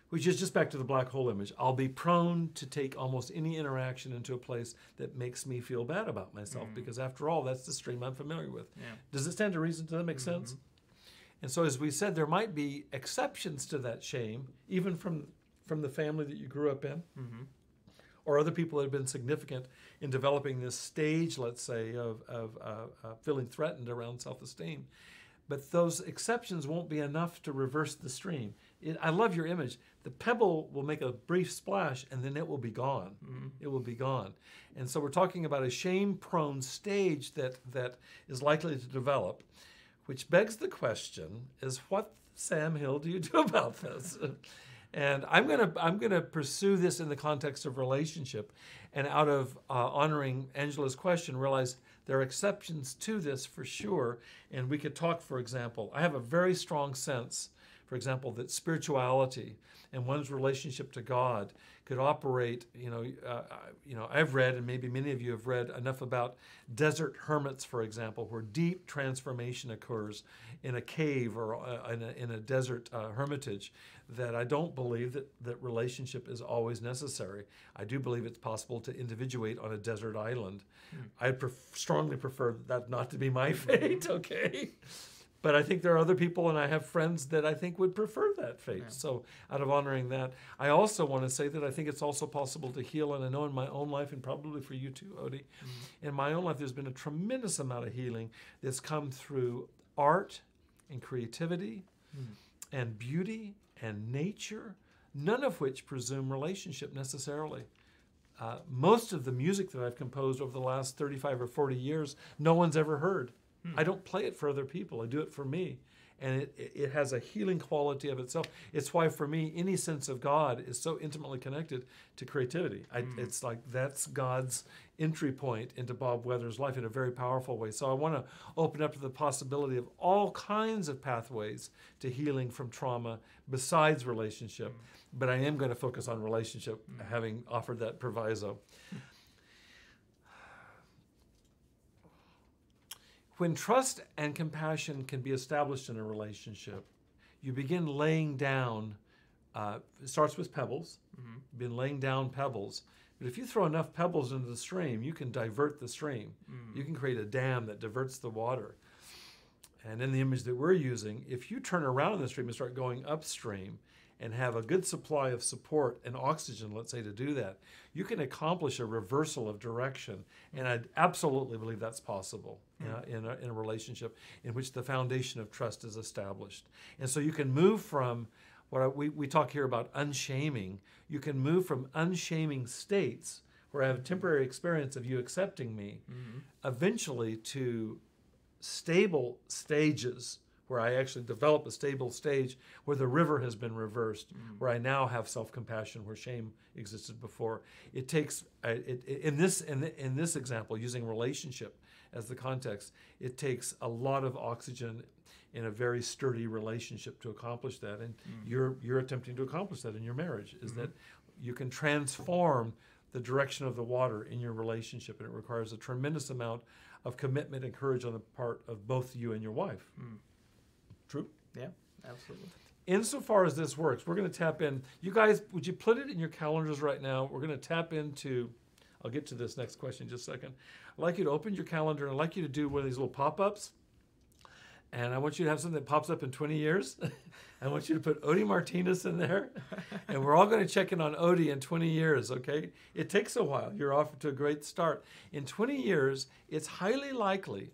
Which is just back to the black hole image. I'll be prone to take almost any interaction into a place that makes me feel bad about myself, because after all, that's the stream I'm familiar with. Yeah. Does it stand to reason? Does that make sense? And so as we said, there might be exceptions to that shame, even from the family that you grew up in, or other people that have been significant in developing this stage, let's say, of feeling threatened around self-esteem. but those exceptions won't be enough to reverse the stream. I love your image. The pebble will make a brief splash and then it will be gone. It will be gone. And so we're talking about a shame-prone stage that is likely to develop, which begs the question is, what, Sam Hill, do you do about this? And I'm gonna pursue this in the context of relationship, and out of honoring Angela's question, realize there are exceptions to this for sure. And we could talk, for example, I have a very strong sense, for example, that spirituality and one's relationship to God could operate. I've read, and maybe many of you have read enough about desert hermits, for example, where deep transformation occurs in a cave or in a desert hermitage, that I don't believe that relationship is always necessary. I do believe it's possible to individuate on a desert island. I strongly prefer that not to be my fate, okay? But I think there are other people, and I have friends that I think would prefer that fate. Yeah. So out of honoring that, I also want to say that I think it's also possible to heal, and I know in my own life, and probably for you too, Odie, in my own life, there's been a tremendous amount of healing that's come through art and creativity and beauty and nature, none of which presume relationship necessarily. Most of the music that I've composed over the last 35 or 40 years, no one's ever heard. I don't play it for other people. I do it for me. And it has a healing quality of itself. It's why, for me, any sense of God is so intimately connected to creativity. It's like that's God's entry point into Bob Weather's life in a very powerful way. So I want to open up to the possibility of all kinds of pathways to healing from trauma besides relationship. But I am going to focus on relationship, having offered that proviso. When trust and compassion can be established in a relationship, you begin laying down, it starts with pebbles, you've been laying down pebbles. But if you throw enough pebbles into the stream, you can divert the stream. You can create a dam that diverts the water. And in the image that we're using, if you turn around in the stream and start going upstream and have a good supply of support and oxygen, let's say, to do that, you can accomplish a reversal of direction. And I absolutely believe that's possible in a relationship in which the foundation of trust is established. And so you can move from what we talk here about unshaming. You can move from unshaming states where I have a temporary experience of you accepting me, eventually to stable stages where I actually develop a stable stage where the river has been reversed, where I now have self-compassion where shame existed before. It takes, in this example, using relationship as the context, it takes a lot of oxygen in a very sturdy relationship to accomplish that. And you're attempting to accomplish that in your marriage, is that you can transform the direction of the water in your relationship, and it requires a tremendous amount of commitment and courage on the part of both you and your wife. True? Yeah, absolutely. Insofar as this works, we're going to tap in. You guys, would you put it in your calendars right now? We're going to tap into, I'll get to this next question in just a second. I'd like you to open your calendar, and I'd like you to do one of these little pop-ups. And I want you to have something that pops up in 20 years. I want you to put Odie Martinez in there. And we're all going to check in on Odie in 20 years, okay? It takes a while. You're off to a great start. In 20 years, it's highly likely,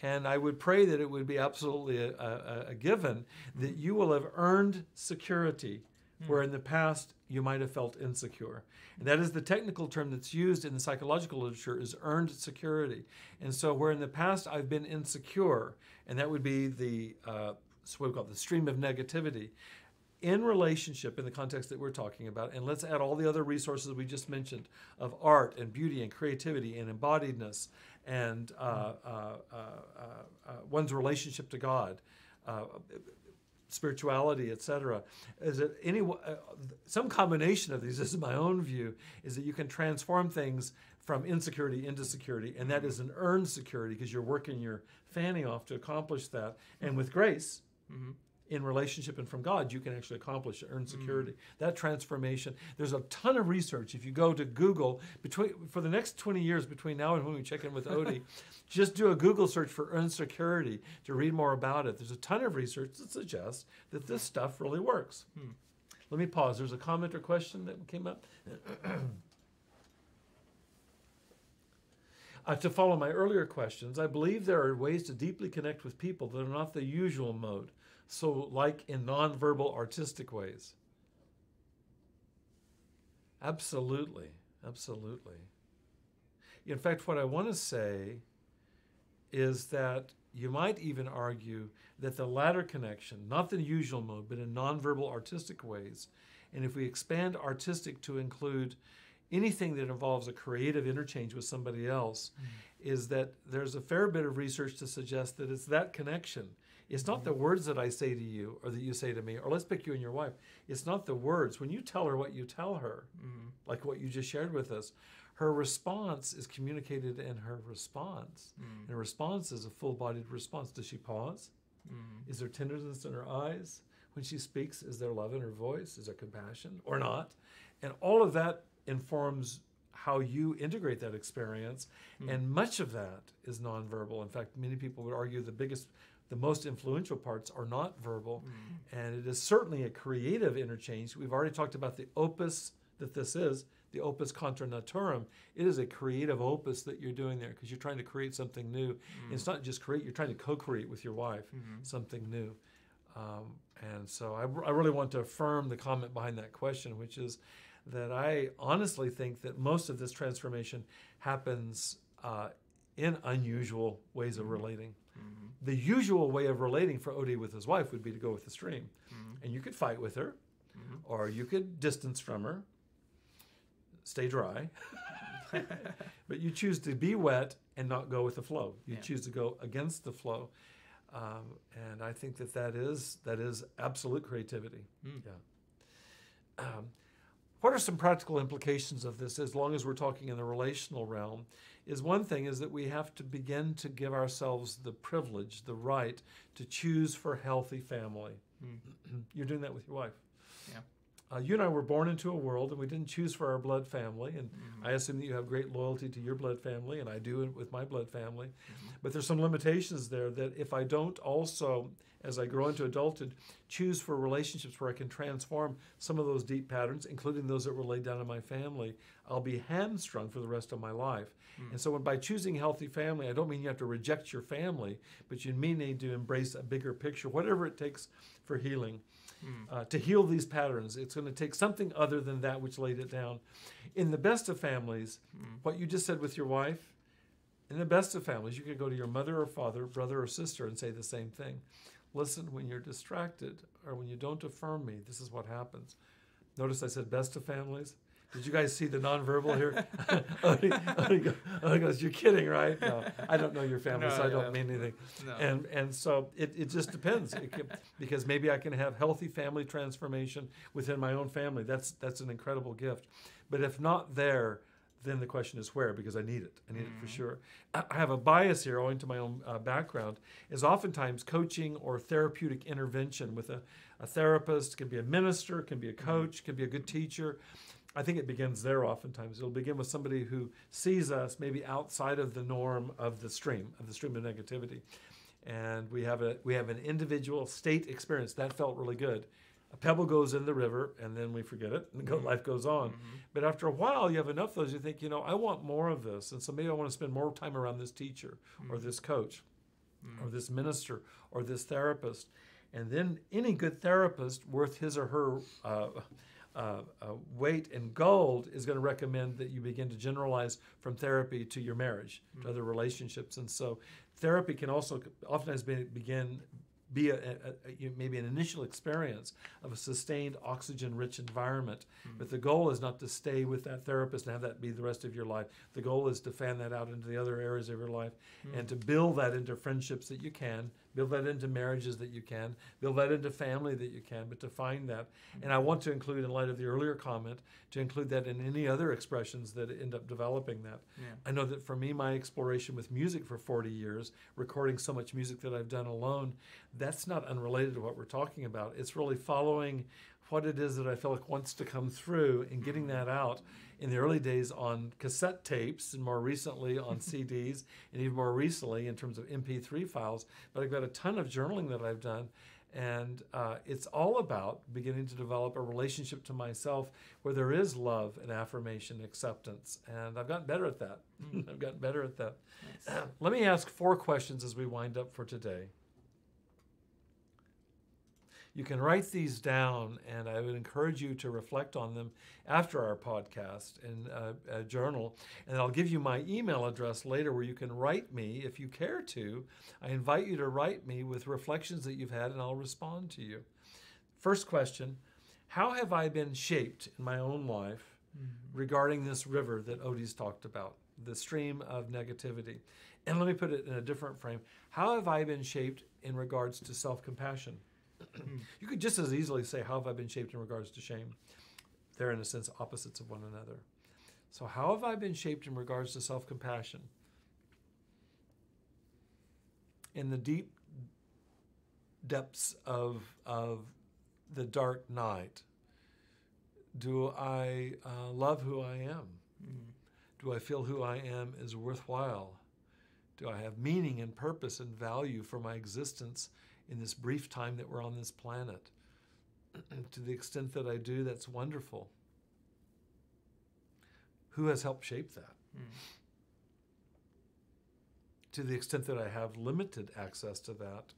and I would pray that it would be absolutely a given, that you will have earned security where in the past you might have felt insecure. And that is the technical term that's used in the psychological literature, is earned security. And so where in the past I've been insecure, and that would be the what we call the stream of negativity, in relationship, in the context that we're talking about, and let's add all the other resources we just mentioned of art and beauty and creativity and embodiedness and one's relationship to God, spirituality, etc. Is it some combination of these? This is my own view: is that you can transform things from insecurity into security, and that is an earned security because you're working your fanny off to accomplish that, and with grace. In relationship and from God, you can actually accomplish earned security. That transformation, there's a ton of research. If you go to Google, for the next 20 years between now and when we check in with Odie, just do a Google search for earned security to read more about it. There's a ton of research that suggests that this stuff really works. Let me pause. There's a comment or question that came up. To follow my earlier questions, I believe there are ways to deeply connect with people that are not the usual mode. So like in nonverbal artistic ways. Absolutely. Absolutely. In fact, what I want to say is that you might even argue that the latter connection, not the usual mode, but in nonverbal artistic ways, and if we expand artistic to include anything that involves a creative interchange with somebody else, is that there's a fair bit of research to suggest that it's that connection. It's not the words that I say to you or that you say to me, or let's pick you and your wife. It's not the words. When you tell her what you tell her, like what you just shared with us, her response is communicated in her response. And her response is a full-bodied response. Does she pause? Is there tenderness in her eyes? When she speaks, is there love in her voice? Is there compassion or not? And all of that informs how you integrate that experience. And much of that is nonverbal. In fact, many people would argue the most influential parts are not verbal. And it is certainly a creative interchange. We've already talked about the opus that this is, the opus contra naturam. It is a creative opus that you're doing there because you're trying to create something new. It's not just create, you're trying to co-create with your wife something new. And so I really want to affirm the comment behind that question, which is that I honestly think that most of this transformation happens in unusual ways of relating. The usual way of relating for Odie with his wife would be to go with the stream. And you could fight with her, or you could distance from her, stay dry. But you choose to be wet and not go with the flow. You choose to go against the flow. And I think that is absolute creativity. What are some practical implications of this, as long as we're talking in the relational realm? Is one thing is that we have to begin to give ourselves the privilege, the right to choose for healthy family. You're doing that with your wife. You and I were born into a world, and we didn't choose for our blood family. And I assume that you have great loyalty to your blood family, and I do with my blood family. But there's some limitations there that if I don't also, as I grow into adulthood, choose for relationships where I can transform some of those deep patterns, including those that were laid down in my family, I'll be hamstrung for the rest of my life. And so by choosing healthy family, I don't mean you have to reject your family, but you may need to embrace a bigger picture, whatever it takes for healing. To heal these patterns, it's going to take something other than that which laid it down. In the best of families, what you just said with your wife, in the best of families, you could go to your mother or father, brother or sister, and say the same thing. Listen, when you're distracted or when you don't affirm me, this is what happens. Notice I said best of families. Did you guys see the nonverbal here? Odie goes, you're kidding, right? No, I don't know your family, so I don't mean anything. No. And so it just depends. Because maybe I can have healthy family transformation within my own family. That's an incredible gift. But if not there, then the question is where, because I need it. I need it for sure. I have a bias here, owing to my own background, is oftentimes coaching or therapeutic intervention with a therapist, can be a minister, can be a coach, can be a good teacher. I think it begins there oftentimes. It'll begin with somebody who sees us maybe outside of the norm of the stream of negativity. And we have an individual state experience. That felt really good. A pebble goes in the river, and then we forget it, and life goes on. But after a while, you have enough of those, you think, I want more of this. And so maybe I want to spend more time around this teacher or this coach or this minister or this therapist. And then any good therapist worth his or her weight in gold is going to recommend that you begin to generalize from therapy to your marriage, to other relationships. And so therapy can also oftentimes be maybe an initial experience of a sustained oxygen-rich environment. But the goal is not to stay with that therapist and have that be the rest of your life. The goal is to fan that out into the other areas of your life and to build that into friendships that you can, build that into marriages that you can, build that into family that you can, but to find that. And I want to include, in light of the earlier comment, to include that in any other expressions that end up developing that. I know that for me, my exploration with music for 40 years, recording so much music that I've done alone, that's not unrelated to what we're talking about. It's really following what it is that I feel like wants to come through and getting that out. In the early days on cassette tapes, and more recently on CDs, and even more recently in terms of MP3 files. But I've got a ton of journaling that I've done. And it's all about beginning to develop a relationship to myself where there is love and affirmation, acceptance. And I've gotten better at that. I've gotten better at that. Nice. Let me ask 4 questions as we wind up for today. You can write these down, and I would encourage you to reflect on them after our podcast in a journal. And I'll give you my email address later where you can write me if you care to. I invite you to write me with reflections that you've had, and I'll respond to you. First question, how have I been shaped in my own life regarding this river that Odie's talked about, the stream of negativity? And let me put it in a different frame. How have I been shaped in regards to self-compassion? You could just as easily say, how have I been shaped in regards to shame? They're, in a sense, opposites of one another. So how have I been shaped in regards to self-compassion? In the deep depths of the dark night, do I love who I am? Do I feel who I am is worthwhile? Do I have meaning and purpose and value for my existence in this brief time that we're on this planet? To the extent that I do, that's wonderful. Who has helped shape that? To the extent that I have limited access to that,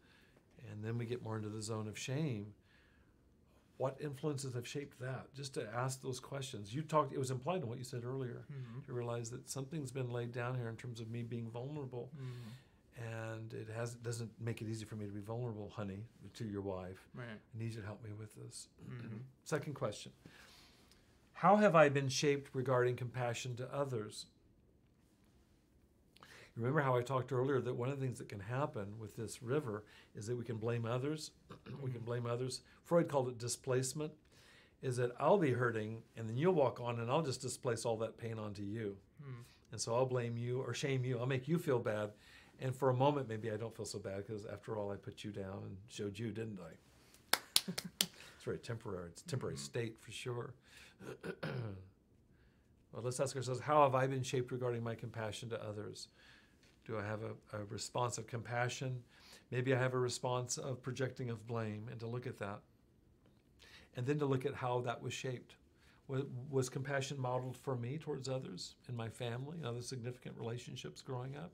and then we get more into the zone of shame, what influences have shaped that? Just to ask those questions. It was implied in what you said earlier, to realize that something's been laid down here in terms of me being vulnerable. And it doesn't make it easy for me to be vulnerable, honey, to your wife. Right. I need you to help me with this. Second question. How have I been shaped regarding compassion to others? Remember how I talked earlier that one of the things that can happen with this river is that we can blame others. We can blame others. Freud called it displacement, is that I'll be hurting and then you'll walk on and I'll just displace all that pain onto you. And so I'll blame you or shame you. I'll make you feel bad. And for a moment, maybe I don't feel so bad because after all, I put you down and showed you, didn't I? It's very temporary. It's a temporary state for sure. Well, let's ask ourselves, how have I been shaped regarding my compassion to others? Do I have a response of compassion? Maybe I have a response of projecting of blame, and to look at that. And then to look at how that was shaped. Was compassion modeled for me towards others in my family and other significant relationships growing up?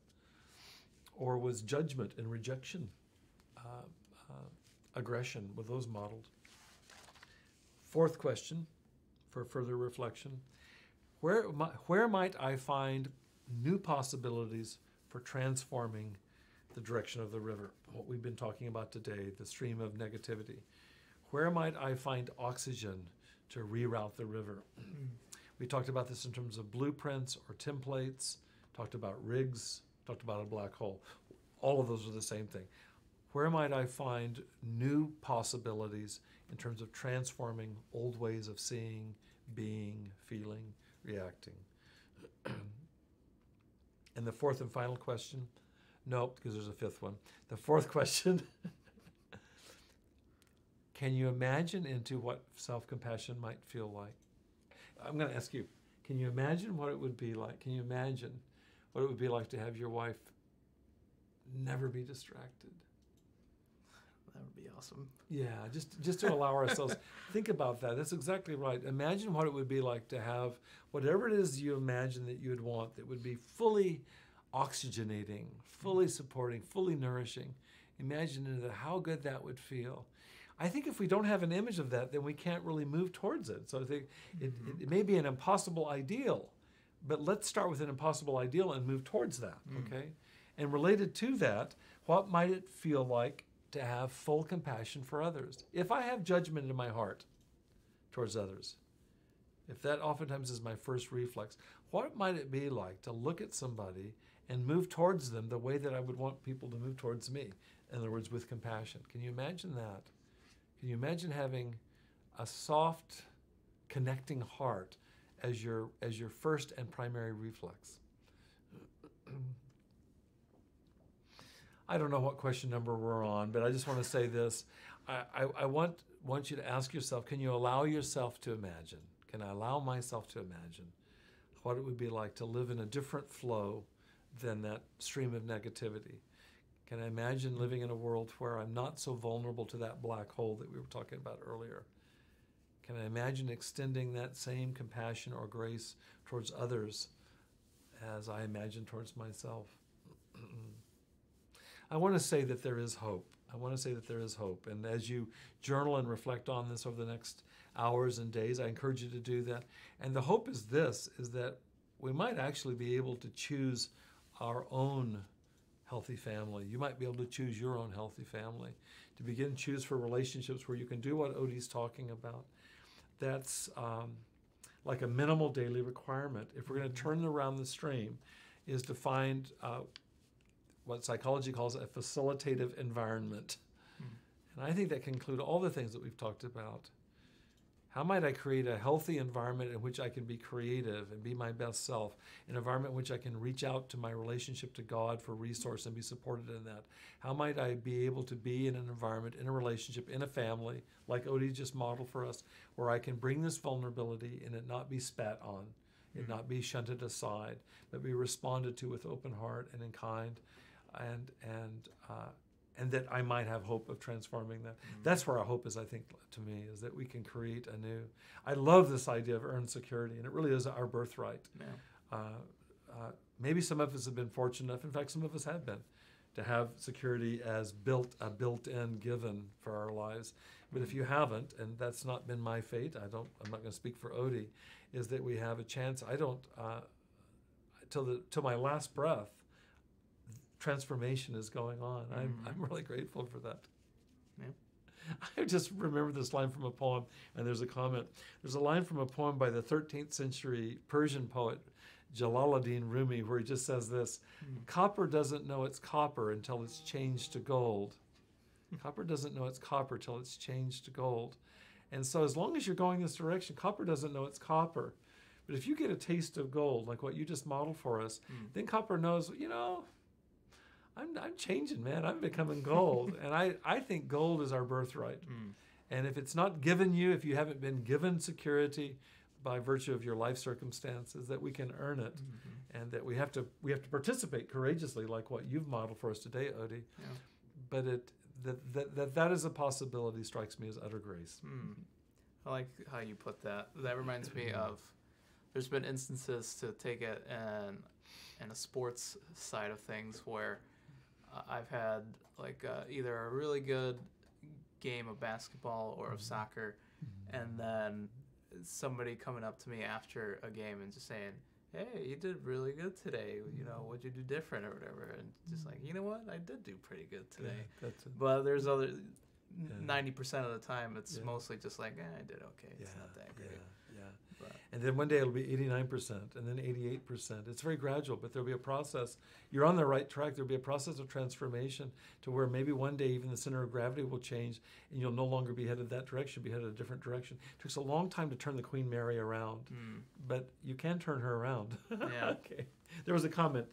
Or was judgment and rejection, aggression, were those modeled? Fourth question for further reflection. Where might I find new possibilities for transforming the direction of the river? What we've been talking about today, the stream of negativity. Where might I find oxygen to reroute the river? We talked about this in terms of blueprints or templates, talked about rigs, talked about a black hole. All of those are the same thing. Where might I find new possibilities in terms of transforming old ways of seeing, being, feeling, reacting? And the fourth and final question, nope, because there's a fifth one. The fourth question, can you imagine into what self-compassion might feel like? I'm going to ask you, can you imagine what it would be like? Can you imagine what it would be like to have your wife never be distracted? That would be awesome. Yeah, just to allow ourselves, think about that. That's exactly right. Imagine what it would be like to have whatever it is you imagine that you would want that would be fully oxygenating, fully supporting, fully nourishing. Imagine into how good that would feel. I think if we don't have an image of that, then we can't really move towards it. So I think it may be an impossible ideal, but let's start with an impossible ideal and move towards that, okay? And related to that, what might it feel like to have full compassion for others? If I have judgment in my heart towards others, if that oftentimes is my first reflex, what might it be like to look at somebody and move towards them the way that I would want people to move towards me? In other words, with compassion. Can you imagine that? Can you imagine having a soft, connecting heart as your first and primary reflex? I don't know what question number we're on, but I just want to say this. I want you to ask yourself, can you allow yourself to imagine? Can I allow myself to imagine what it would be like to live in a different flow than that stream of negativity? Can I imagine living in a world where I'm not so vulnerable to that black hole that we were talking about earlier? Can I imagine extending that same compassion or grace towards others as I imagine towards myself? I want to say that there is hope. I want to say that there is hope. And as you journal and reflect on this over the next hours and days, I encourage you to do that. And the hope is this, is that we might actually be able to choose our own healthy family. You might be able to choose your own healthy family, to begin to choose for relationships where you can do what Odie's talking about. That's like a minimal daily requirement. If we're going to turn around the stream, is to find what psychology calls a facilitative environment. And I think that can include all the things that we've talked about. How might I create a healthy environment in which I can be creative and be my best self, an environment in which I can reach out to my relationship to God for resource and be supported in that? How might I be able to be in an environment, in a relationship, in a family, like Odie just modeled for us, where I can bring this vulnerability and it not be spat on, it not be shunted aside, but be responded to with open heart and in kind, and that I might have hope of transforming that. That's where our hope is, I think, to me, is that we can create a new... I love this idea of earned security, and it really is our birthright. Yeah. Maybe some of us have been fortunate enough, in fact, some of us have been, to have security as a built-in given for our lives. But if you haven't, and that's not been my fate, I'm not going to speak for Odie, is that we have a chance. I don't, till my last breath, transformation is going on. I'm really grateful for that. Yeah. I just remember this line from a poem, and there's a comment. There's a line from a poem by the 13th century Persian poet Jalaluddin Rumi where he just says this: copper doesn't know it's copper until it's changed to gold. Copper doesn't know it's copper till it's changed to gold. And so as long as you're going this direction, copper doesn't know it's copper. But if you get a taste of gold, like what you just modeled for us, then copper knows, I'm changing, man. I'm becoming gold. And I think gold is our birthright. And if it's not given you, if you haven't been given security by virtue of your life circumstances, that we can earn it. And that we have to participate courageously, like what you've modeled for us today, Odie. Yeah. But that is a possibility strikes me as utter grace. I like how you put that. That reminds me of, there's been instances, to take it in a sports side of things, where I've had either a really good game of basketball or of soccer, and then somebody coming up to me after a game and just saying, "Hey, you did really good today. What'd you do different or whatever?" And just like, you know what, I did do pretty good today. Yeah, but there's other 90% of the time, it's mostly just like, I did okay. It's not that great. And then one day it'll be 89%, and then 88%. It's very gradual, but there'll be a process. You're on the right track. There'll be a process of transformation to where maybe one day even the center of gravity will change, and you'll no longer be headed that direction, be headed a different direction. It takes a long time to turn the Queen Mary around, but you can turn her around. Yeah. Okay. There was a comment.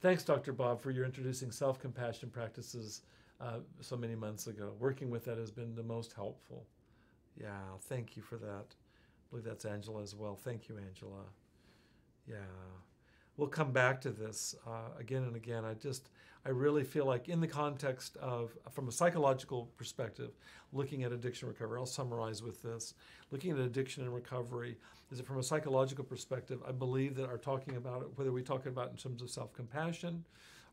Thanks, Dr. Bob, for your introducing self-compassion practices so many months ago. Working with that has been the most helpful. Yeah, thank you for that. I believe that's Angela as well. Thank you, Angela. Yeah, we'll come back to this again and again. I really feel like in the context of, from a psychological perspective, looking at addiction recovery, I'll summarize with this. Looking at addiction and recovery, is that from a psychological perspective, I believe that our talking about it, whether we talk about it in terms of self-compassion,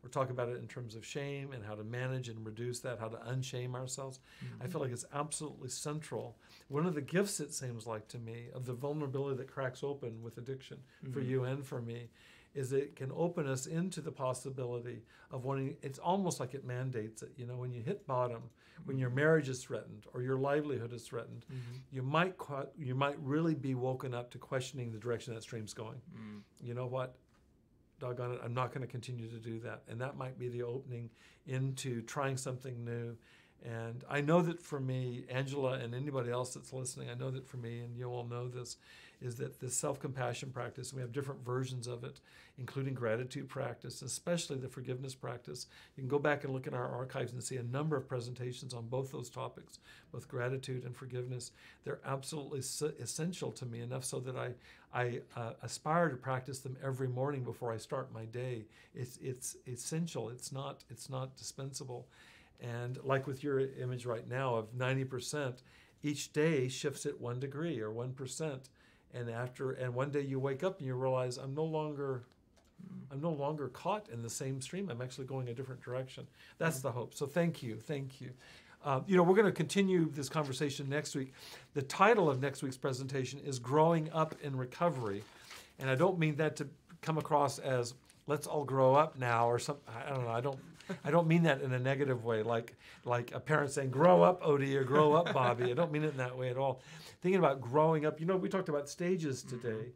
or talk about it in terms of shame and how to manage and reduce that, how to unshame ourselves. I feel like it's absolutely central. One of the gifts, it seems like to me, of the vulnerability that cracks open with addiction for you and for me, is it can open us into the possibility of wanting, it's almost like it mandates it. When you hit bottom, when your marriage is threatened or your livelihood is threatened, you might really be woken up to questioning the direction that stream's going. You know what? Doggone it, I'm not going to continue to do that. And that might be the opening into trying something new And I know that for me, Angela and anybody else that's listening, I know that for me, and you all know this, is that this self-compassion practice, we have different versions of it, including gratitude practice, especially the forgiveness practice. You can go back and look in our archives and see a number of presentations on both those topics, both gratitude and forgiveness. They're absolutely essential to me, enough so that I aspire to practice them every morning before I start my day. It's essential. It's not dispensable. And like with your image right now of 90%, each day shifts it 1 degree or 1%. And one day you wake up and you realize I'm no longer caught in the same stream. I'm actually going a different direction. That's the hope. So thank you. We're going to continue this conversation next week. The title of next week's presentation is Growing Up in Recovery. And I don't mean that to come across as let's all grow up now or something. I don't know. I don't mean that in a negative way, like a parent saying, grow up, Odie, or grow up, Bobby. I don't mean it in that way at all. Thinking about growing up, we talked about stages today.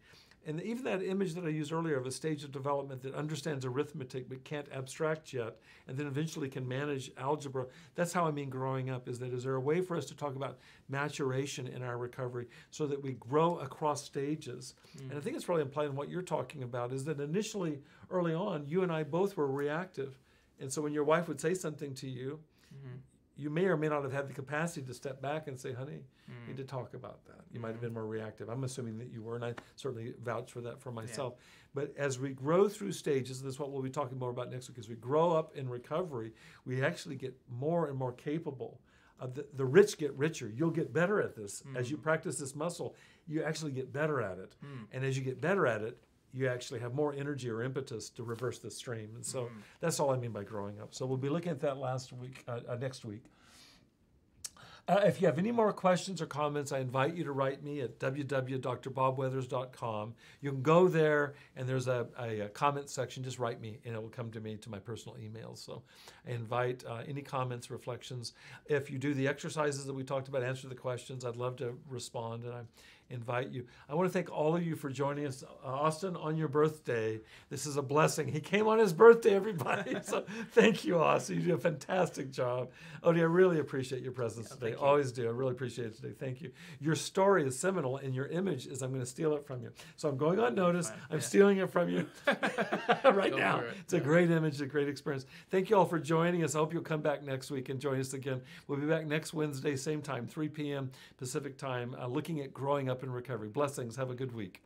And even that image that I used earlier of a stage of development that understands arithmetic but can't abstract yet, and then eventually can manage algebra, that's how I mean growing up, is there a way for us to talk about maturation in our recovery so that we grow across stages? And I think it's probably implied in what you're talking about, is that initially, early on, you and I both were reactive. And so when your wife would say something to you, you may or may not have had the capacity to step back and say, honey, we need to talk about that. You might have been more reactive. I'm assuming that you were, and I certainly vouch for that for myself. Yeah. But as we grow through stages, and this is what we'll be talking more about next week, as we grow up in recovery, we actually get more and more capable. The rich get richer. You'll get better at this. As you practice this muscle, you actually get better at it. And as you get better at it, you actually have more energy or impetus to reverse the stream. And so that's all I mean by growing up. So we'll be looking at that next week. If you have any more questions or comments, I invite you to write me at www.drbobweathers.com. You can go there, and there's a comment section. Just write me, and it will come to me to my personal email. So I invite any comments, reflections. If you do the exercises that we talked about, answer the questions, I'd love to respond, and I invite you. I want to thank all of you for joining us. Austin, on your birthday, this is a blessing. He came on his birthday, everybody. So thank you, Austin. You do a fantastic job. Odie, I really appreciate your presence today. Always do. I really appreciate it today. Thank you. Your story is seminal, and your image is I'm going to steal it from you. So I'm going on notice. I'm stealing it from you right now. It's a great image, a great experience. Thank you all for joining us. I hope you'll come back next week and join us again. We'll be back next Wednesday, same time, 3 p.m. Pacific time, looking at growing up in recovery. Blessings. Have a good week.